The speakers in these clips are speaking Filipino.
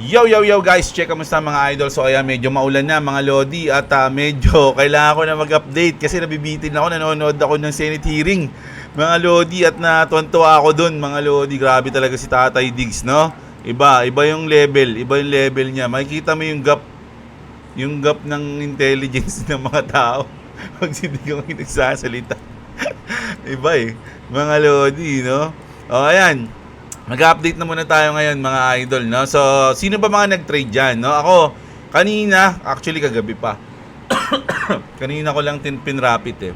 Yo, yo, yo guys, check kamusta mga idol. So ayan, medyo maulan na mga lodi at medyo kailangan ko na mag-update kasi nabibitin ako, nanonood ako ng Senate hearing mga lodi at natuwa ako dun mga lodi. Grabe talaga si Tatay Diggs, no? Iba yung level niya. Makikita mo yung gap ng intelligence ng mga tao pag sinigang yung nagsasalita. Iba mga lodi, no? O ayan, mag-update na muna tayo ngayon mga idol, no? So, sino ba mga nag-trade dyan, no? Ako, kanina, actually kagabi pa. Kanina ko lang pinrapit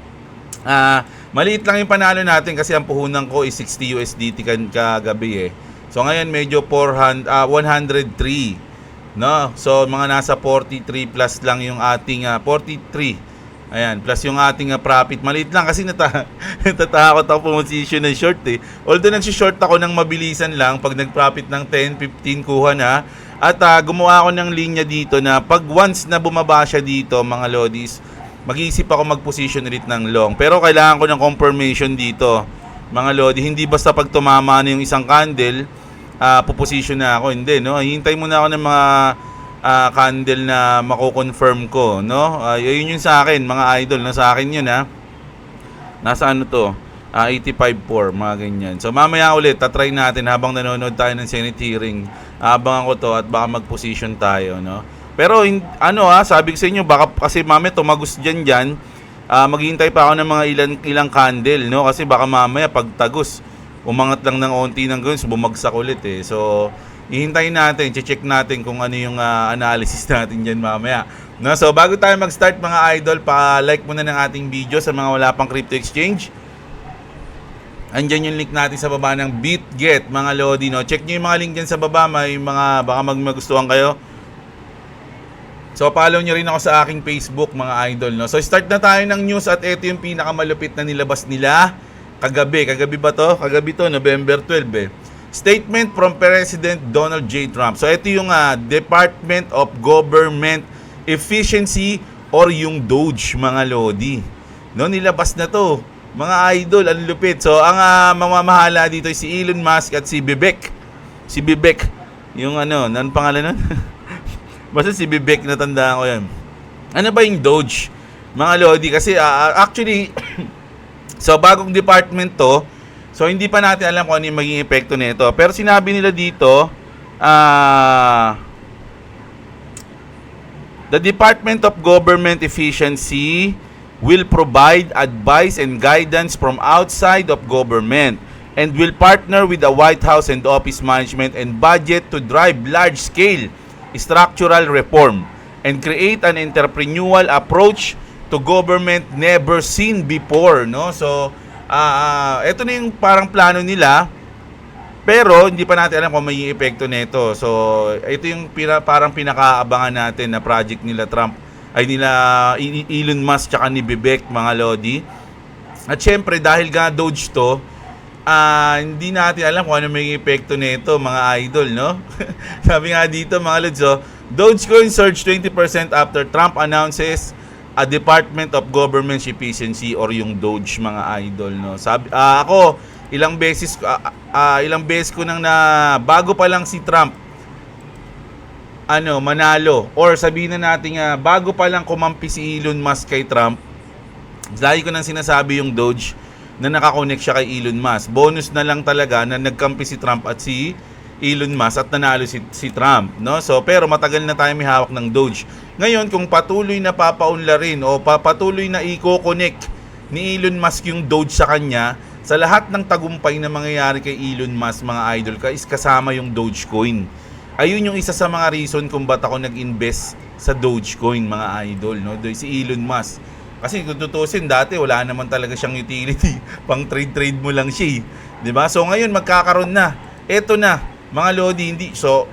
maliit lang yung panalo natin kasi ang puhunan ko is 60 USDT kagabi So, ngayon medyo 103, no? So, mga nasa 43 plus lang yung ating 43. Ayan, plus yung ating profit. Maliit lang kasi natatakot ako position ng short Although nagsi-short ako ng mabilisan lang, pag nag-profit ng 10, 15 kuha na. At gumawa ako ng linya dito na pag once na bumaba siya dito, mga lodis, mag-iisip ako mag-position ulit ng long. Pero kailangan ko ng confirmation dito, mga lodi. Hindi basta pag tumama na yung isang candle, puposition na ako. Hindi, no? Hintay muna ako ng mga candle na mako-confirm ko, no? Yun yung sa akin, mga idol, na sa akin yun Nasa ano to? 85.4, mga ganyan. So mamaya ulit, tatry natin habang nanonood tayo ng Senate hearing. Abangan ko to at baka mag-position tayo, no? Pero sabi ko sa inyo, baka kasi mamaya tumagos dyan, maghihintay pa ako ng mga ilang candle, no? Kasi baka mamaya pag tagos, umangat lang ng onti ng guns, bumagsak ulit So ihintayin natin, check natin kung ano yung analysis natin dyan mamaya. No? So, bago tayo mag-start mga idol, pa-like muna ng ating video sa mga wala pang crypto exchange. Andyan yung link natin sa baba ng BitGet, mga lodi. No? Check nyo yung mga link dyan sa baba, may mga baka magustuhan kayo. So, follow nyo rin ako sa aking Facebook, mga idol. No? So, start na tayo ng news at ito yung pinakamalupit na nilabas nila kagabi. Kagabi ba to? Kagabi to, November 12 Statement from President Donald J. Trump. So ito yung Department of Government Efficiency or yung DOGE, mga lodi. No, nilabas na to. Mga idol, ang lupit. So ang mamamahala dito ay si Elon Musk at si Vivek. Si Vivek, yung nan pangalan nun? Basta si Vivek, natandaan ko yan. Ano ba yung DOGE? Mga lodi, kasi actually, so bagong department to. So, hindi pa natin alam kung ano yung magiging epekto nito. Pero sinabi nila dito, the Department of Government Efficiency will provide advice and guidance from outside of government and will partner with the White House and office management and budget to drive large-scale structural reform and create an entrepreneurial approach to government never seen before, no? So, ito na yung parang plano nila, pero hindi pa natin alam kung may epekto nito. So, ito yung parang pinakaabangan natin na project nila Elon Musk tsaka ni Vivek, mga lodi. At syempre, dahil Doge to, hindi natin alam kung ano may epekto nito, mga idol, no? Sabi nga dito, mga lods, Dogecoin surged 20% after Trump announces a Department of Government Efficiency or yung DOGE, mga idol, no. Sabi ako ilang beses ko nang bago pa lang si Trump manalo, or sabihin na natin bago pa lang kumampi si Elon Musk kay Trump, lagi ko nang sinasabi yung DOGE na nakakonect siya kay Elon Musk. Bonus na lang talaga na nagkampi si Trump at si Elon Musk at nanalo si Trump, no? So, pero matagal na tayo may hawak ng DOGE. Ngayon, kung patuloy na papaunlarin o patuloy na i-connect ni Elon Musk yung DOGE sa kanya, sa lahat ng tagumpay na mangyayari kay Elon Musk, mga idol, is kasama yung Dogecoin. Ayun yung isa sa mga reason kung ba't ako nag-invest sa Dogecoin, mga idol, no? Si Elon Musk. Kasi kung tutusin, dati wala naman talaga siyang utility. Pang trade mo lang siya, diba? So ngayon, magkakaroon na. Eto na, mga lodi. So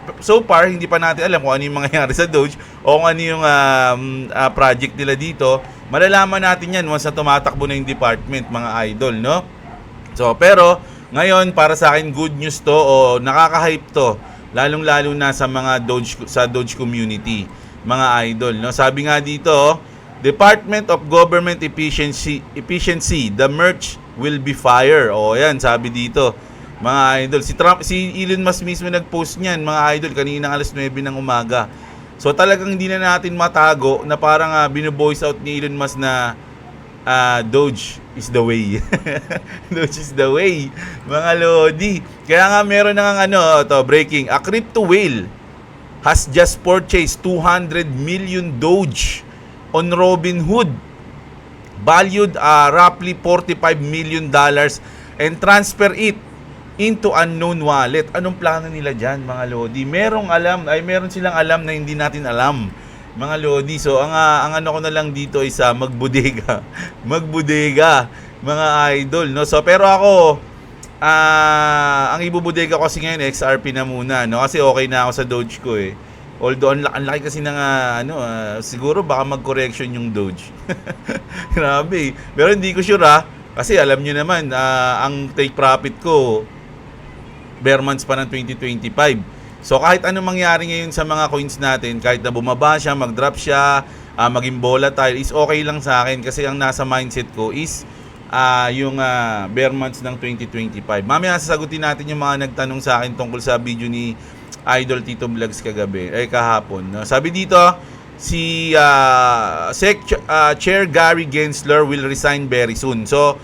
far, hindi pa natin alam kung ano yung mangyayari sa Doge o kung ano yung project nila dito. Malalaman natin yan once na tumatakbo na yung department, mga idol, no? So, pero ngayon, para sa akin, good news to o nakaka-hype to, lalong-lalo na sa mga Doge community, mga idol, no? Sabi nga dito, Department of Government Efficiency, the merch will be fire. O yan, sabi dito. mga idol. Si Elon Musk mismo nag-post niyan, mga idol, kanina alas 9 ng umaga. So talagang hindi na natin matago na parang bino-voice out ni Elon Musk na Doge is the way. Doge is the way, mga lodi. Kaya nga meron na nga breaking. A crypto whale has just purchased 200 million Doge on Robinhood, valued roughly $45 million and transfer it into unknown wallet. Anong plano nila dyan, mga lodi? Meron silang alam na hindi natin alam, mga lodi. So ang ano ko na lang dito is magbudega. Magbudega, mga idol, no? So pero ako ang ibubudega ko kasi ngayon XRP na muna, no? Kasi okay na ako sa Doge ko eh. Although ang laki kasi ng siguro baka mag-correction yung Doge. Grabe. Pero hindi ko sure kasi alam niyo naman ang take profit ko bare months pa ng 2025. So kahit anong mangyari ngayon sa mga coins natin, kahit na bumaba siya, mag-drop siya, maging volatile, is okay lang sa akin kasi ang nasa mindset ko is yung bare months ng 2025. Mamaya sasagutin natin yung mga nagtanong sa akin tungkol sa video ni Idol Tito Vlogs kahapon. No? Sabi dito, si Chair Gary Gensler will resign very soon. So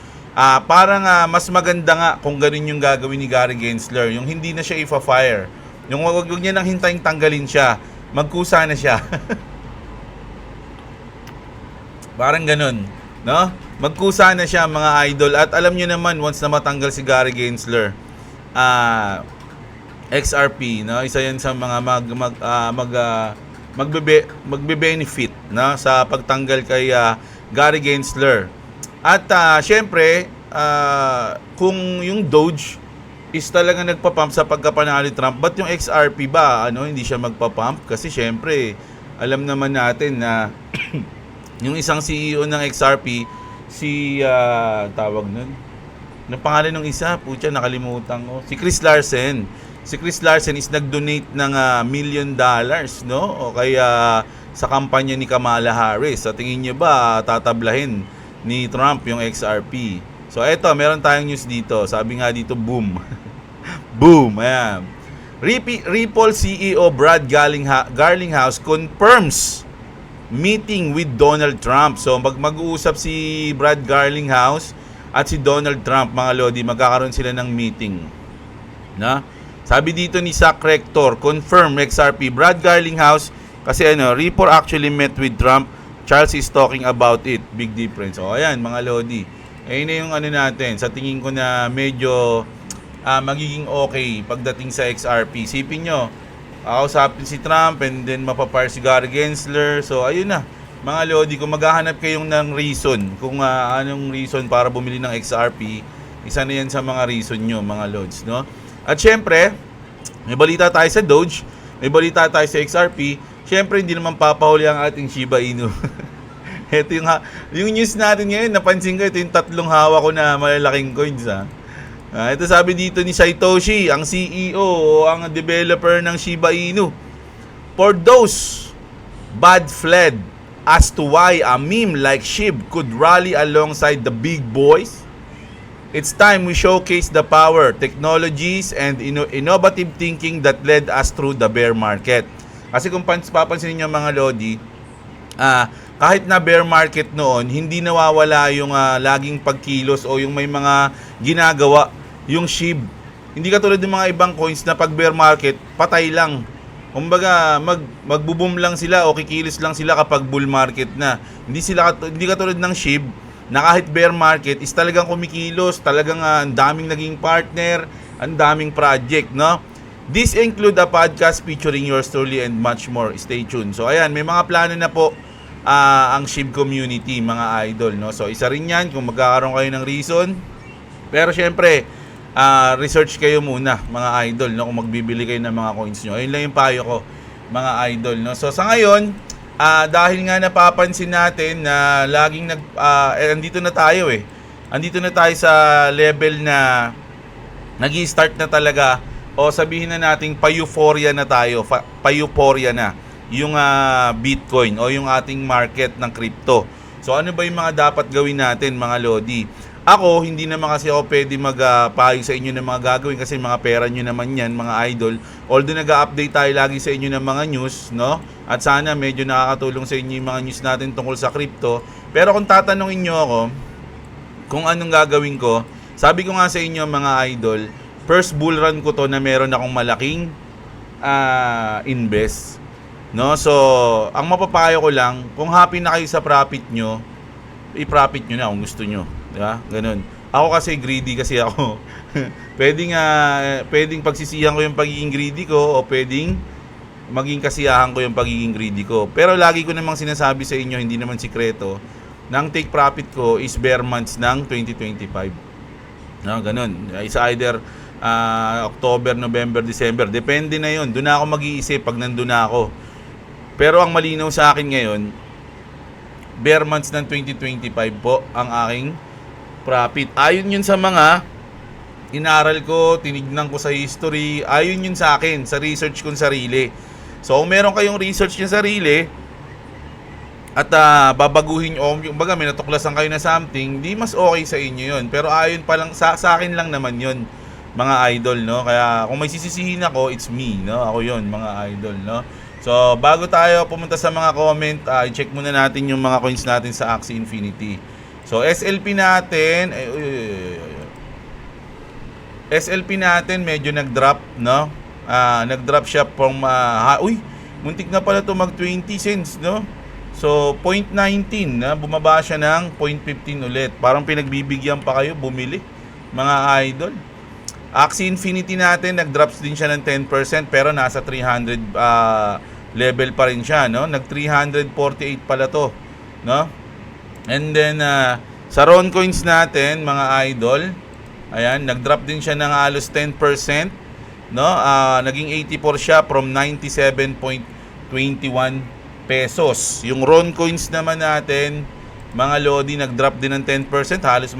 parang mas maganda nga kung ganun yung gagawin ni Gary Gensler, yung hindi na siya ifa-fire. Yung wag niya nang hintayin tanggalin siya, magkusa na siya. Parang ganun, no? Magkusa na siya, mga idol. At alam niyo naman, once na matanggal si Gary Gensler, XRP, no? Isa yan sa mga magbe-benefit, no? Sa pagtanggal kay Gary Gensler. At syempre, kung yung Doge is talaga nagpa-pump sa pagkapanalo ni Trump, but yung XRP ba, hindi siya magpa-pump? Kasi syempre, alam naman natin na yung isang CEO ng XRP, si tawag nun, ng pangalan ng isa, putya, nakalimutan ko, si Chris Larsen. Si Chris Larsen is nag-donate ng $1 million, no? O kaya sa kampanya ni Kamala Harris. Sa tingin niyo ba tatablahin ni Trump yung XRP? So eto, meron tayong news dito. Sabi nga dito, boom. Boom, ayan. Ripple CEO Brad Garlinghouse confirms meeting with Donald Trump. So mag-uusap si Brad Garlinghouse at si Donald Trump, mga lodi, magkakaroon sila ng meeting. Na? Sabi dito ni Zach Rector, confirm XRP. Brad Garlinghouse, kasi Ripple actually met with Trump. Charles is talking about it. Big difference. O ayan, mga lodi. Ayun na yung natin. Sa tingin ko na medyo magiging okay pagdating sa XRP. Isipin nyo, kausapin si Trump and then mapapire si Gary Gensler. So ayun na, mga lodi, kung maghahanap kayong ng reason, kung anong reason para bumili ng XRP, isa na yan sa mga reason nyo, mga lods, no? At syempre, may balita tayo sa Doge, may balita tayo sa XRP. Syempre, hindi naman papahuli ang ating Shiba Inu. Ito yung news natin ngayon, napansin ko, ito yung tatlong hawak ko na malalaking coins. Ito sabi dito ni Satoshi, ang CEO o ang developer ng Shiba Inu. For those bad fled as to why a meme like SHIB could rally alongside the big boys, it's time we showcase the power, technologies, and innovative thinking that led us through the bear market. Kasi kung papansin niyo, mga lodi, kahit na bear market noon, hindi nawawala yung laging pagkilos o yung may mga ginagawa yung SHIB. Hindi katulad ng mga ibang coins na pag bear market, patay lang. Kumbaga, magbo-boom lang sila o kikilos lang sila kapag bull market na. Hindi katulad ng SHIB na kahit bear market is talagang kumikilos, talagang ang daming naging partner, ang daming project, no? This include a podcast featuring yours truly and much more. Stay tuned. So ayan, may mga plano na po ang SHIB community, mga idol, no? So isa rin yan kung magkakaroon kayo ng reason. Pero syempre, research kayo muna, mga idol, no? Kung magbibili kayo ng mga coins nyo. Ayun lang yung payo ko, mga idol, no? So sa ngayon, dahil nga napapansin natin na laging andito na tayo andito na tayo sa level na nag-i-start na talaga, o sabihin na nating pa-euphoria na tayo, pa-euphoria na yung Bitcoin o yung ating market ng crypto. So ano ba yung mga dapat gawin natin, mga lodi? Ako, hindi naman kasi ako pwede magpayo sa inyo ng mga gagawin kasi mga pera nyo naman yan, mga idol. Although nag-update tayo lagi sa inyo ng mga news, no? At sana medyo nakakatulong sa inyo yung mga news natin tungkol sa crypto. Pero kung tatanungin nyo ako, kung anong gagawin ko, sabi ko nga sa inyo mga idol, first bull run ko to na meron akong malaking invest. No? So, ang mapapayo ko lang, kung happy na kayo sa profit nyo, i-profit nyo na kung gusto nyo. Diba? Ganun. Ako kasi greedy kasi ako. pwedeng pagsisihan ko yung pagiging greedy ko o pwedeng maging kasiyahan ko yung pagiging greedy ko. Pero lagi ko namang sinasabi sa inyo, hindi naman sikreto, na ang take profit ko is bare months ng 2025. No, ganun. It's either October, November, December. Depende na yun. Doon na ako mag-iisip pag nandun na ako. Pero ang malinaw sa akin ngayon, bare months ng 2025 po ang aking profit. Ayon yun sa mga inaral ko, tinignan ko sa history, ayon yun sa akin, sa research kong sarili. So, kung meron kayong research nyo sarili, at babaguhin nyo, yung baga may natuklasan kayo na something, di mas okay sa inyo yun. Pero ayon pa lang, sa akin lang naman yun, mga idol, no? Kaya kung may sisisihin ako, it's me, no? Ako yun, mga idol, no? So, bago tayo pumunta sa mga comment, i-check muna natin yung mga coins natin sa Axie Infinity. So, SLP natin, SLP natin medyo nag-drop, no? Nag-drop siya from, muntik na pala to mag 20 cents, no? So, 0.19, na bumaba siya ng 0.15 ulit. Parang pinagbibigyan pa kayo bumili, mga idol. Axie Infinity natin, nag-drops din siya ng 10% pero nasa 300 level pa rin siya, no? Nag 348 pala to, no? And then sa Ron coins natin, mga idol, ayan, nag-drop din siya ng halos 10%, no? Naging 84 siya from 97.21 pesos. Yung Ron coins naman natin, mga Lodi, nag-drop din ng 10%, halos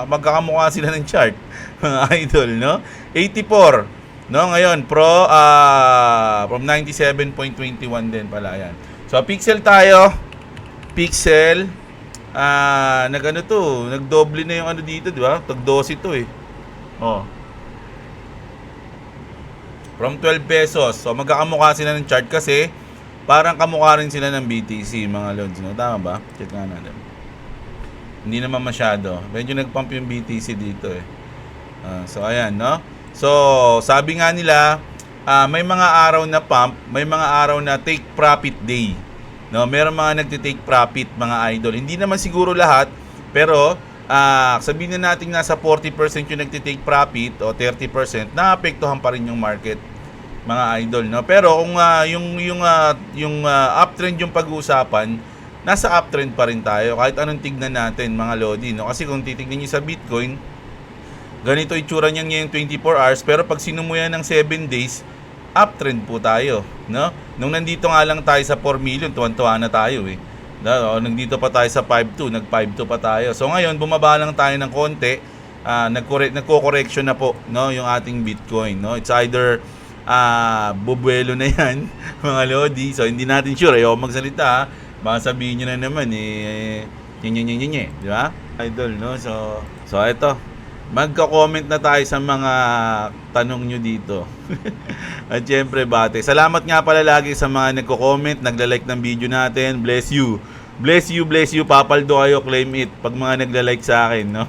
magkakamukha sila ng chart, mga idol, no? 84, no? Ngayon, from 97.21 din pala, ayan. So, Pixel tayo. Pixel, nagdoble na yung ano dito, di ba? Tag-12 to eh. Oh. From 12 pesos. So, magkakamukha sila ng chart kasi parang kamukha rin sila ng BTC, mga lods, no? Tama ba? Check nga natin. Hindi naman masyado. Medyo nag-pump yung BTC dito eh. So, ayan, no? So, sabi nga nila, may mga araw na pump, may mga araw na take profit day. No, meron mga nagte-take profit, mga idol. Hindi naman siguro lahat, pero sabihin na natin nasa 40% yung nagte-take profit o 30%, naapektuhan pa rin yung market, mga idol, no? Pero kung yung uptrend yung pag-uusapan, nasa uptrend pa rin tayo kahit anong tignan natin, mga lodi, no? Kasi kung titignan niyo sa Bitcoin, ganito itsura niyan ngayong 24 hours, pero pag sinumuyan ng 7 days, uptrend po tayo, no? Nung nandito nga lang tayo sa 4 million, tuwan-tuwa na tayo eh. Nandito pa tayo sa 5.2, nag-5.2 pa tayo. So ngayon, bumaba lang tayo ng konti, nagko-correction na po, no, yung ating Bitcoin, no? It's either bubuelo na yan, mga lodi. So hindi natin sure, ayaw magsalita, baka sabihin nyo na naman di ba? Idol, no? So ito, magka-comment na tayo sa mga tanong nyo dito. At syempre, bate. Salamat nga pala lagi sa mga nagko-comment, nagla-like ng video natin. Bless you. Bless you, bless you. Papaldo kayo, claim it. Pag mga nagla-like sa akin, no?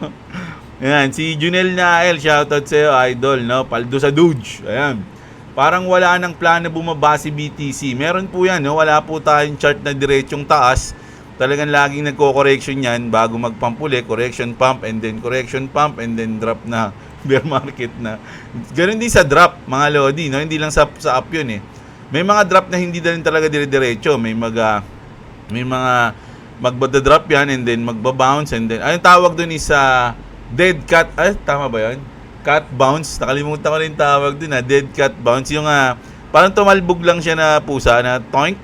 Ayan, si Junel Nael, shoutout sa'yo, idol, no? Paldo sa Doge. Ayan. Parang wala nang plano bumaba si BTC. Meron po yan, no? Wala po tayong chart na diretsong taas. Talagang laging nagko-correction yan bago mag-pump uli. Correction pump and then correction pump and then drop na. Bear market na. Ganun din sa drop, mga lodi, no? Hindi lang sa up yun eh. May mga drop na hindi din talaga dire-diretso. May mga magba-drop yan and then magba-bounce and then anong tawag doon is dead cat. Ay, tama ba yun? Cat bounce. Nakalimutan ko rin tawag doon, dead cat bounce. Yung parang tumalbog lang siya na pusa na toink.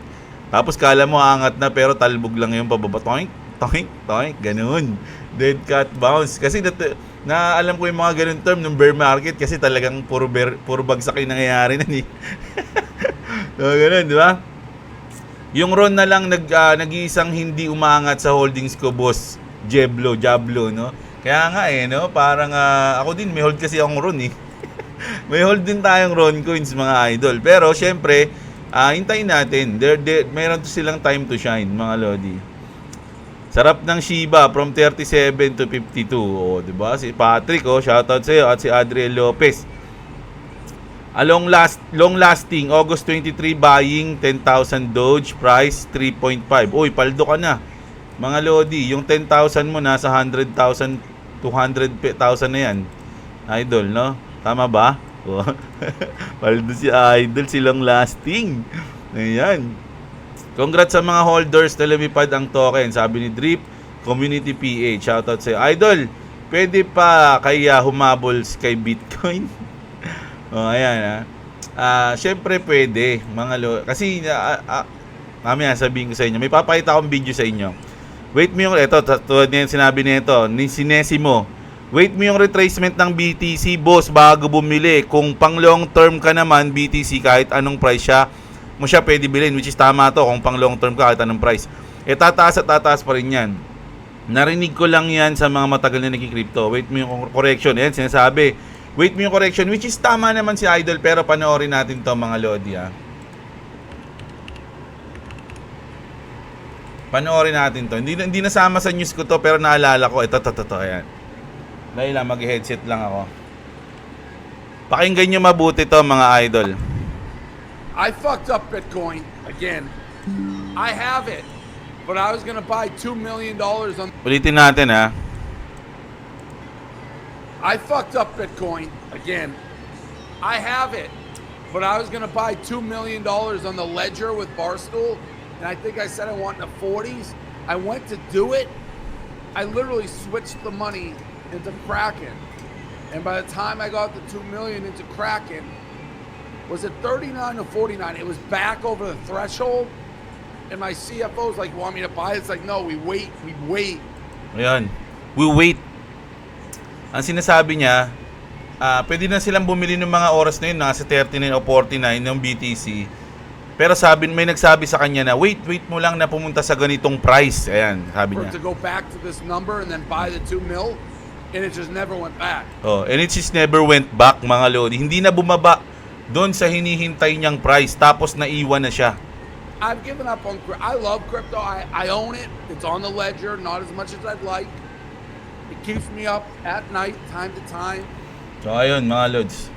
Tapos kala mo angat na pero talbog lang yung pababa. Toink, toink, toink. Ganun. Dead cat bounce. Kasi alam ko yung mga ganun term ng bear market kasi talagang puro bagsak yung nangyayari na ni. So, ganun, di ba? Yung Ron na lang nag-iisang hindi umangat sa holdings ko, boss. Jablo, no? Kaya nga no, parang ako din may hold kasi akong Ron eh. May hold din tayong Ron coins mga idol. Pero syempre, hintayin natin. Mayroon to silang time to shine mga lodi. Sarap ng Shiba from 37 to 52. Oh, 'di ba? Si Patrick, shoutout sa iyo at si Adriel Lopez. Long lasting August 23 buying 10,000 Doge price 3.5. Uy, paldo ka na. Mga lodi, yung 10,000 mo nasa 100,000 200,000 na yan. Idol, no? Tama ba? Paldo si Idol, silang lasting. Ayan. Congrats sa mga holders na lumipad ang token. Sabi ni Drip, Community PH. Shoutout sa Idol, pwede pa kaya humabol kay Bitcoin? Ayan syempre pwede mga kasi mamaya sabihin ko sa inyo, may papakita akong video sa inyo. Wait mo yung tulad niyan sinabi nito ni Sinesimo, wait mo yung retracement ng BTC boss bago bumili. Kung pang long term ka naman BTC, kahit anong price mo siya pwede bilhin, which is tama to. Kung pang long term ka kahit anong price, tataas at tataas pa rin yan. Narinig ko lang yan sa mga matagal na nagki-crypto. Wait mo yung correction, yan sinasabi. Wait mo yung correction, which is tama naman si Idol, pero panoorin natin to mga lodi Panoorin natin to. Hindi nasama sa news ko to, pero naalala ko. Ito, ayan. Dahil lang, mag-headset lang ako. Pakinggan nyo mabuti to mga idol. I fucked up Bitcoin again. I have it, but I was gonna buy $2 million on... Ulitin natin I fucked up Bitcoin again. I have it, but I was gonna buy $2 million on the ledger with Barstool, and I think I said I want in the 40s. I went to do it. I literally switched the money into Kraken, and by the time I got the $2 million into Kraken, was it 39 or 49? It was back over the threshold, and my CFO's like, "You want me to buy it?" It's like, no, we wait. Ayan, we wait. Ang sinasabi niya, pwede na silang bumili ng mga oras na yun, nasa 39 o 49 ng BTC. Pero may nagsabi sa kanya na, wait mo lang na pumunta sa ganitong price. Ayan, sabi niya. To go back to this number and then buy the 2 mil, and it just never went back. And it just never went back, mga lodi. Hindi na bumaba doon sa hinihintay niyang price, tapos naiwan na siya. I've given up on crypto. I love crypto. I own it. It's on the ledger, not as much as I'd like. It keeps me up at night, time to time. So ayun mga lods,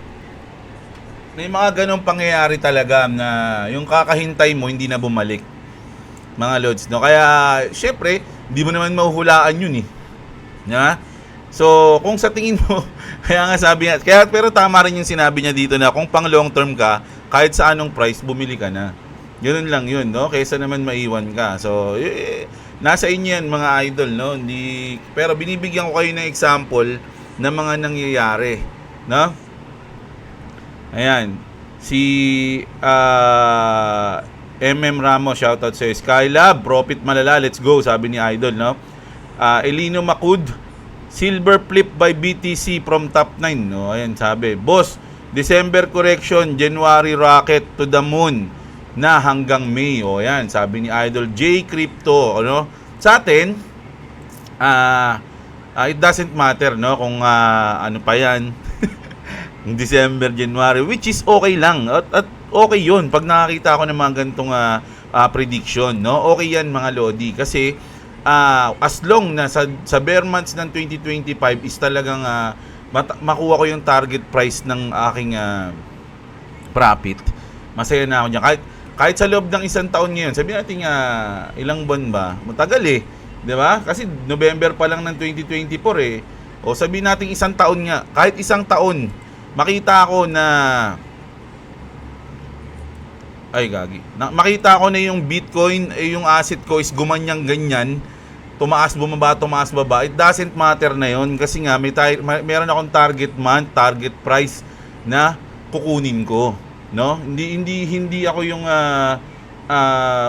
may mga ganong pangyayari talaga na yung kakahintay mo hindi na bumalik mga lods, no? Kaya syempre hindi mo naman mahuhulaan yun So kung sa tingin mo kaya nga sabi niya, pero tama rin yung sinabi niya dito na kung pang long term ka, kahit sa anong price bumili ka na. Ganun lang yun, no? Kaysa naman maiwan ka. So nasa inyo yan mga idol, no? Pero binibigyan ko kayo ng example ng mga nangyayari, no? Ayan, si MM Ramos, shoutout sa Skylab, profit malala, let's go, sabi ni Idol, no? Elino Macud, silver flip by BTC from top 9, no? Ayan, sabi, boss, December correction, January rocket to the moon na hanggang May. Ayan, sabi ni Idol J Crypto, ano? Sa atin, it doesn't matter, no, kung ano pa yan. December, January, which is okay lang at okay yun pag nakakita ako ng mga ganitong prediction, no? Okay yan mga lodi kasi as long na sa bear months ng 2025 is talagang makuha ko yung target price ng aking profit, masaya na ako dyan. Kahit sa loob ng isang taon ngayon, sabihin natin ilang buwan ba? Matagal di ba? Kasi November pa lang ng 2024 O sabihin natin isang taon nga, kahit isang taon, makita ko na makita ko na yung Bitcoin, yung asset ko is gumanyang ganyan, tumaas baba, it doesn't matter na yon kasi nga meron akong target month, target price na kukunin ko, no? Hindi ako yung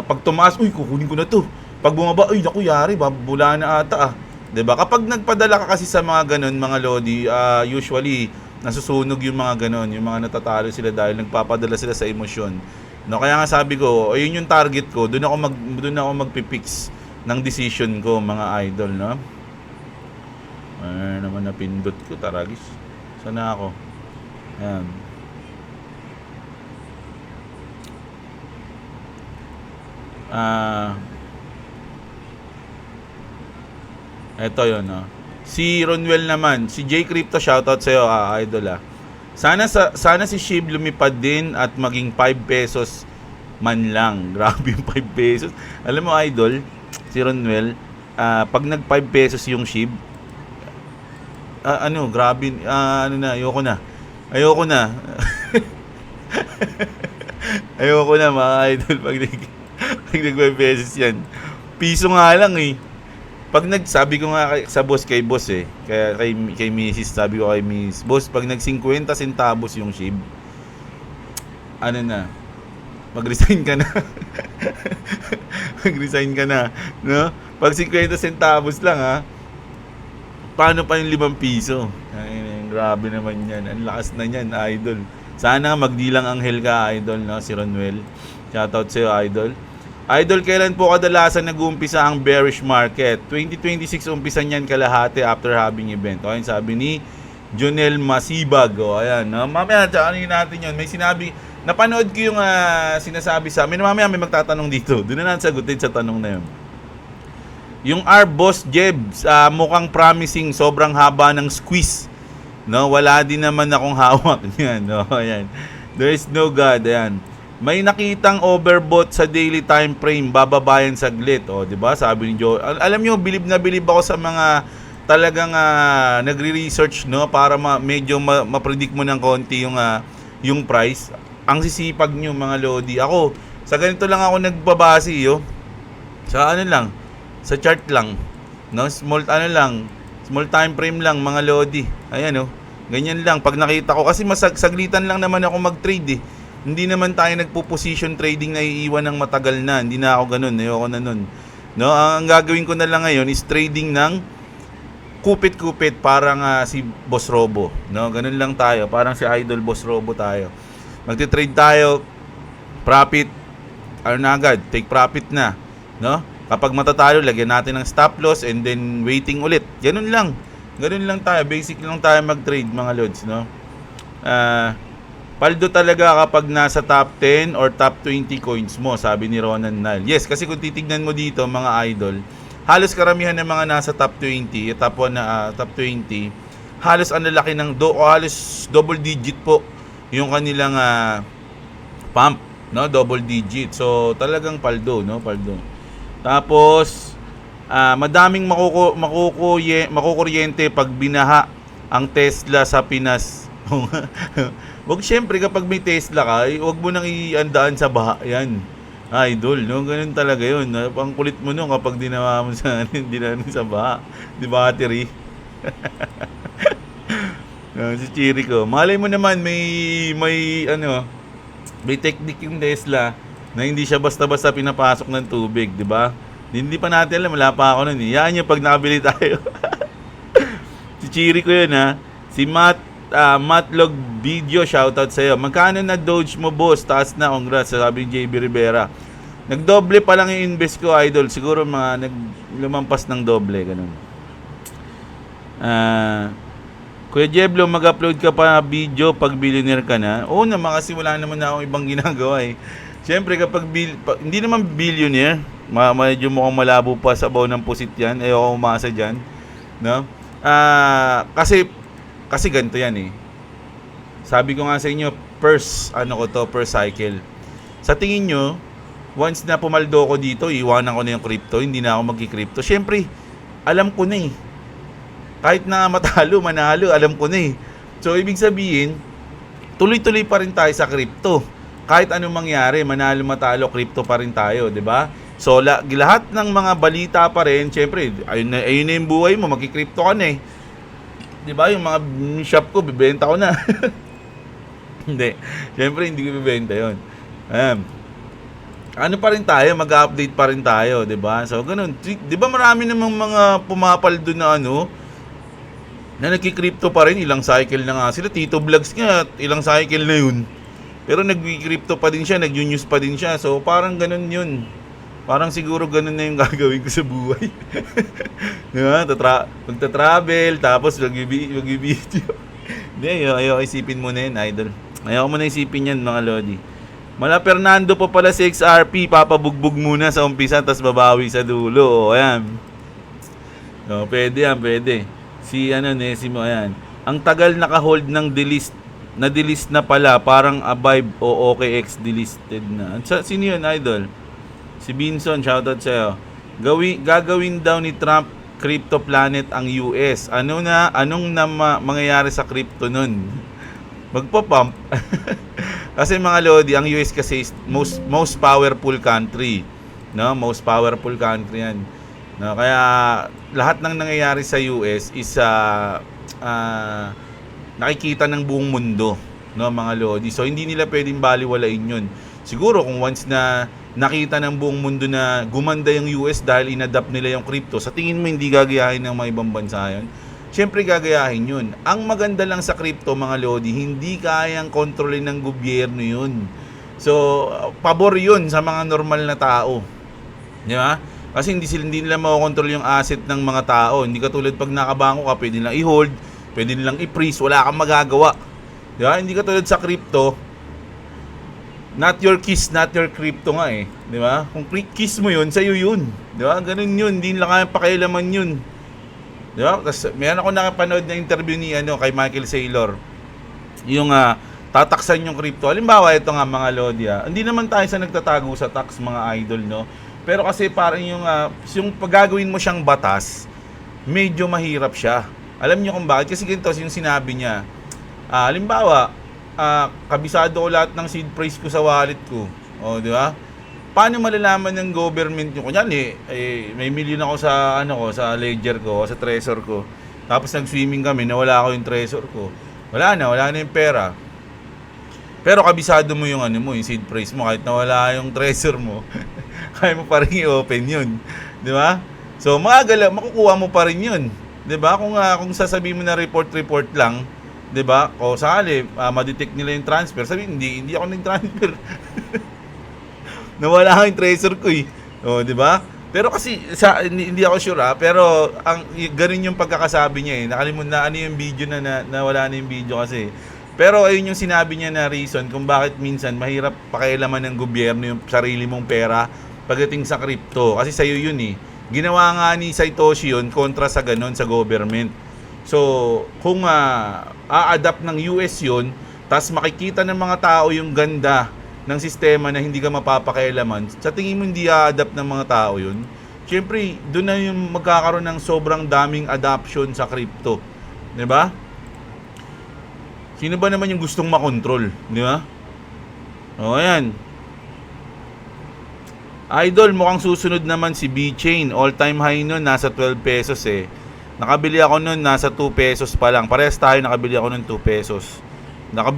pag tumaas, kukunin ko na to. Pag bumaba, naku yari, bula na ata 'di ba? Kapag nagpadala ka kasi sa mga ganun, mga lodi, usually nasusunog yung mga ganun, yung mga natatalo sila dahil nagpapadala sila sa emosyon. No, kaya nga sabi ko, ayun yung target ko, doon ako magpipix ng decision ko, mga idol, no? Ay, naman napindot ko, taragis. Sana ako. Ayan. Eto yun, no? Si Ronwell naman, si J Crypto, shoutout sa'yo, idol, Sana si Shib lumipad din at maging 5 pesos man lang. Grabe yung 5 pesos. Alam mo, idol, si Ronwell, pag nag 5 pesos yung Shib, grabe, ayoko na. Ayoko na, mga idol, pag nag 5 pesos yan. Piso nga lang eh. Pag nagsabi ko nga sa boss, kay boss kaya kay Mrs. sabi ko kay Miss, boss, pag nag 50 centavos yung Shib, mag-resign ka na. Mag-resign ka na, no? Pag 50 centavos lang, paano pa yung 5 piso? Ay, grabe naman yan. Ang lakas na yan, idol. Sana magdilang anghel ka, idol, no? Si Ronwell. Shoutout sa'yo, idol. Idol, kailan po kadalasan nag-uumpisa ang bearish market? 2026 umpisan yan kalahati after having event. O, yun sabi ni Jonel Masibag. O, ayan. No? Mamaya, tsakanin natin yun. May sinabi, napanood ko yung sinasabi sa amin. Mamaya may magtatanong dito. Doon na natin sagutin sa tanong na yun. Yung R-Boss Jebs, mukhang promising. Sobrang haba ng squeeze. No? Wala din naman akong hawak. Yan, no? Ayan. There is no God. Ayan. May nakitang overbought sa daily time frame, bababayan saglit. O, di ba? Sabi ni Joe. Alam nyo, bilib na bilib ako sa mga talagang nagre-research, no, para medyo ma-predict mo ng konti yung price. Ang sisipag nyo, mga lodi. Ako, sa ganito lang ako nagbabase, sa sa chart lang, no? Small time frame lang, mga lodi. Ayan, ganyan lang. Pag nakita ko, kasi saglitan lang naman ako mag-trade, Hindi naman tayo nagpo-position trading na iiwan ng matagal na. Hindi na ako ganun. Ayoko na nun. No, ang gagawin ko na lang ngayon is trading ng kupit-kupit, parang si Boss Robo. No, ganun lang tayo. Parang si Idol Boss Robo tayo. Magte-trade tayo, profit, agad, take profit na. No? Kapag matatalo, lagyan natin ng stop loss and then waiting ulit. Ganun lang. Ganun lang tayo. Basic lang tayo mag-trade, mga lods, no? Paldo talaga kapag nasa top 10 or top 20 coins mo, sabi ni Ronan Nal. Yes, kasi kung titignan mo dito, mga idol, halos karamihan ng mga nasa top 20, top 1 na top 20, halos ang lalaki ng halos double digit po yung kanilang pump, no? Double digit. So, talagang paldo, no? Paldo. Tapos, madaming makukuryente pag binaha ang Tesla sa Pinas. Wag, syempre kapag may Tesla ka, wag mo nang iandaan sa baha yan. Idol, no? Ganun talaga yun. Ang kulit mo nung kapag dinawa mo sa baha. Di battery. Si Chirico. Malay mo naman may technique yung Tesla na hindi siya basta-basta pinapasok ng tubig, di ba? Hindi pa natin alam, wala pa ako nun. Yan yung pag nakabili tayo. Si Chirico yun, Si Matlog Video, shoutout sa'yo. Magkano na Doge mo, boss? Taas na, congrats, sabi ni JB Rivera. Nagdoble pa lang yung invest ko, idol. Siguro lumampas ng doble, ganun. Kuya Jeblo, mag-upload ka pa video pag billionaire ka na? Oo naman, kasi wala naman na akong ibang ginagawa Siyempre, kapag hindi naman billionaire, medyo mukhang malabo pa sa baw ng pusit yan. Ayoko umasa dyan. No? Kasi ganito yan Sabi ko nga sa inyo, per cycle. Sa tingin nyo, once na pumaldo ko dito, iwanan ko na yung crypto, hindi na ako magki-crypto. Siyempre, alam ko na Kahit na manalo, alam ko na So, ibig sabihin, tuloy-tuloy pa rin tayo sa crypto. Kahit anong mangyari, manalo, matalo, crypto pa rin tayo, di ba? So, lahat ng mga balita pa rin, siyempre, ayun na yung buhay mo, magki-crypto ka na Di ba? Yung mga shop ko, bibenta ko na. Hindi. Siyempre, hindi ko bibenta yun. Ano pa rin tayo? Mag-update pa rin tayo, di ba? So, ganun. Di ba marami namang mga pumapaldo na na nagki-crypto pa rin. Ilang cycle na nga sila. Tito Vlogs nga, ilang cycle na yun. Pero nag-crypto pa din siya, nag-news pa din siya. So, parang ganun yun. Parang siguro ganun na yung gagawin ko sa buhay. Di ba? Magta-travel, tapos mag-video. Hindi, ayaw isipin mo na yun, idol. Ayaw mo na isipin yan, mga lodi. Mala Fernando po pala si XRP, papabugbog muna sa umpisa, tapos babawi sa dulo. O, ayan. O, pwede yan, pwede. Si Nesimo, ayan. Ang tagal naka-hold ng delist, na-delist na pala, parang Avive o OKX delisted na. Sino yun, idol? Si Binson, shoutout sa'yo. Gagawin daw ni Trump crypto planet ang US. Anong mangyayari sa crypto nun? Magpa-pump. Kasi mga lodi, ang US kasi is most powerful country. No? Most powerful country yan. No? Kaya lahat ng nangyayari sa US is nakikita ng buong mundo, no, mga lodi. So hindi nila pwedeng baliwalain yun. Siguro kung once na nakita ng buong mundo na gumanda yung US dahil inadapt nila yung crypto, sa tingin mo hindi gagayahin ng mga ibang bansa yun? Siyempre gagayahin yun. Ang maganda lang sa crypto, mga lodi, hindi kayang kontrolin ng gobyerno yun. So, pabor yun sa mga normal na tao. Di ba? Kasi hindi nila makokontrol yung asset ng mga tao. Hindi katulad pag nakabangko ka, pwede nilang i-hold, pwede nilang i-freeze, wala kang magagawa. Di ba? Hindi katulad sa crypto, not your keys, not your crypto nga eh. Di ba? Kung keys mo yun, sa'yo yun. Di ba? Ganun yun. Hindi nila kayang pakialaman yun. Di ba? Tapos, mayroon ako nakapanood na interview ni kay Michael Saylor. Yung tataksan yung crypto. Halimbawa, ito nga mga lodi. Hindi naman tayo sa nagtatago sa tax, mga idol, no? Pero kasi parang yung paggagawin mo siyang batas, medyo mahirap siya. Alam niyo kung bakit? Kasi ganito yung sinabi niya. Halimbawa, kabisado ko lahat ng seed phrase ko sa wallet ko. O, di ba? Paano malalaman ng government yung kunyari, may million ako sa sa ledger ko, sa treasure ko. Tapos nag-swimming kami, nawala ako yung treasure ko. Wala na yung pera. Pero kabisado mo yung yung seed phrase mo, kahit nawala yung treasure mo, kaya mo pa rin i-open yun. Di ba? So, makukuha mo pa rin yun. Di ba? Kung sasabihin mo na report lang, 'di ba? O sakali ma-detect nila yung transfer, sabi hindi ako nag-transfer. Nawala yung treasure ko eh. O, 'di ba? Pero kasi hindi ako sure pero ganun yung pagkakasabi niya eh. Nakalimutan na yung video na nawala na yung video kasi. Pero ayun yung sinabi niya na reason kung bakit minsan mahirap pakialaman ng gobyerno yung sarili mong pera pagdating sa crypto. Kasi sa'yo yun eh. Ginawa nga ni Satoshi yun kontra sa ganun sa government. So, kung a-adapt ng US yun, tas makikita ng mga tao yung ganda ng sistema na hindi ka mapapakialaman, sa tingin mo hindi a-adapt ng mga tao yun, syempre, doon na yung magkakaroon ng sobrang daming adoption sa crypto. Diba? Sino ba naman yung gustong makontrol? Diba? O, ayan. Idol, mukhang susunod naman si B-Chain. All-time high nun, nasa 12 pesos eh. Nakabili ako nun, nasa 2 pesos pa lang. Parehas tayo, nakabili ako nun 2 pesos.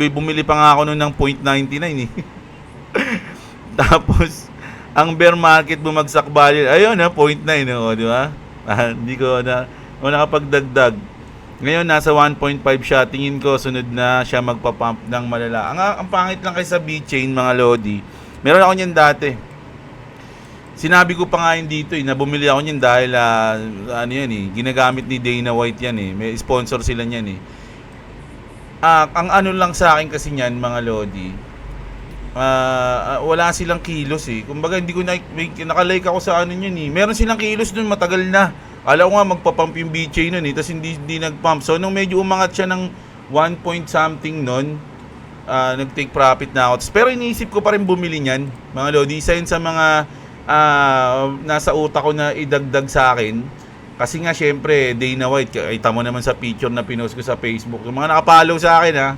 Bumili pa nga ako nun ng 0.99 eh. Tapos, ang bear market bumagsak value. Ayun 0.9 di ba? Hindi ko nakapagdagdag. Ngayon, nasa 1.5 siya. Tingin ko, sunod na siya magpapump ng malala. Ang pangit lang kasi sa B-Chain, mga lodi. Meron ako niyan dati. Sinabi ko pa nga yun dito na bumili ako niyan dahil ginagamit ni Dana White yan eh. May sponsor sila niyan eh. Ang lang sa akin kasi niyan, mga lodi, wala silang kilos eh. Kumbaga hindi ko nakalike ako sa niyan eh. Meron silang kilos dun matagal na. Alam ko nga magpapump yung B-Chain nun eh, tapos hindi nagpump. So nung medyo umangat siya ng 1 point something nun, nag-take profit na ako. Pero iniisip ko pa rin bumili niyan, mga lodi. Isa yun sa mga nasa utak ko na idagdag sa akin kasi nga syempre Dana White, kita mo naman sa picture na pinost ko sa Facebook, yung mga nakapollow sa akin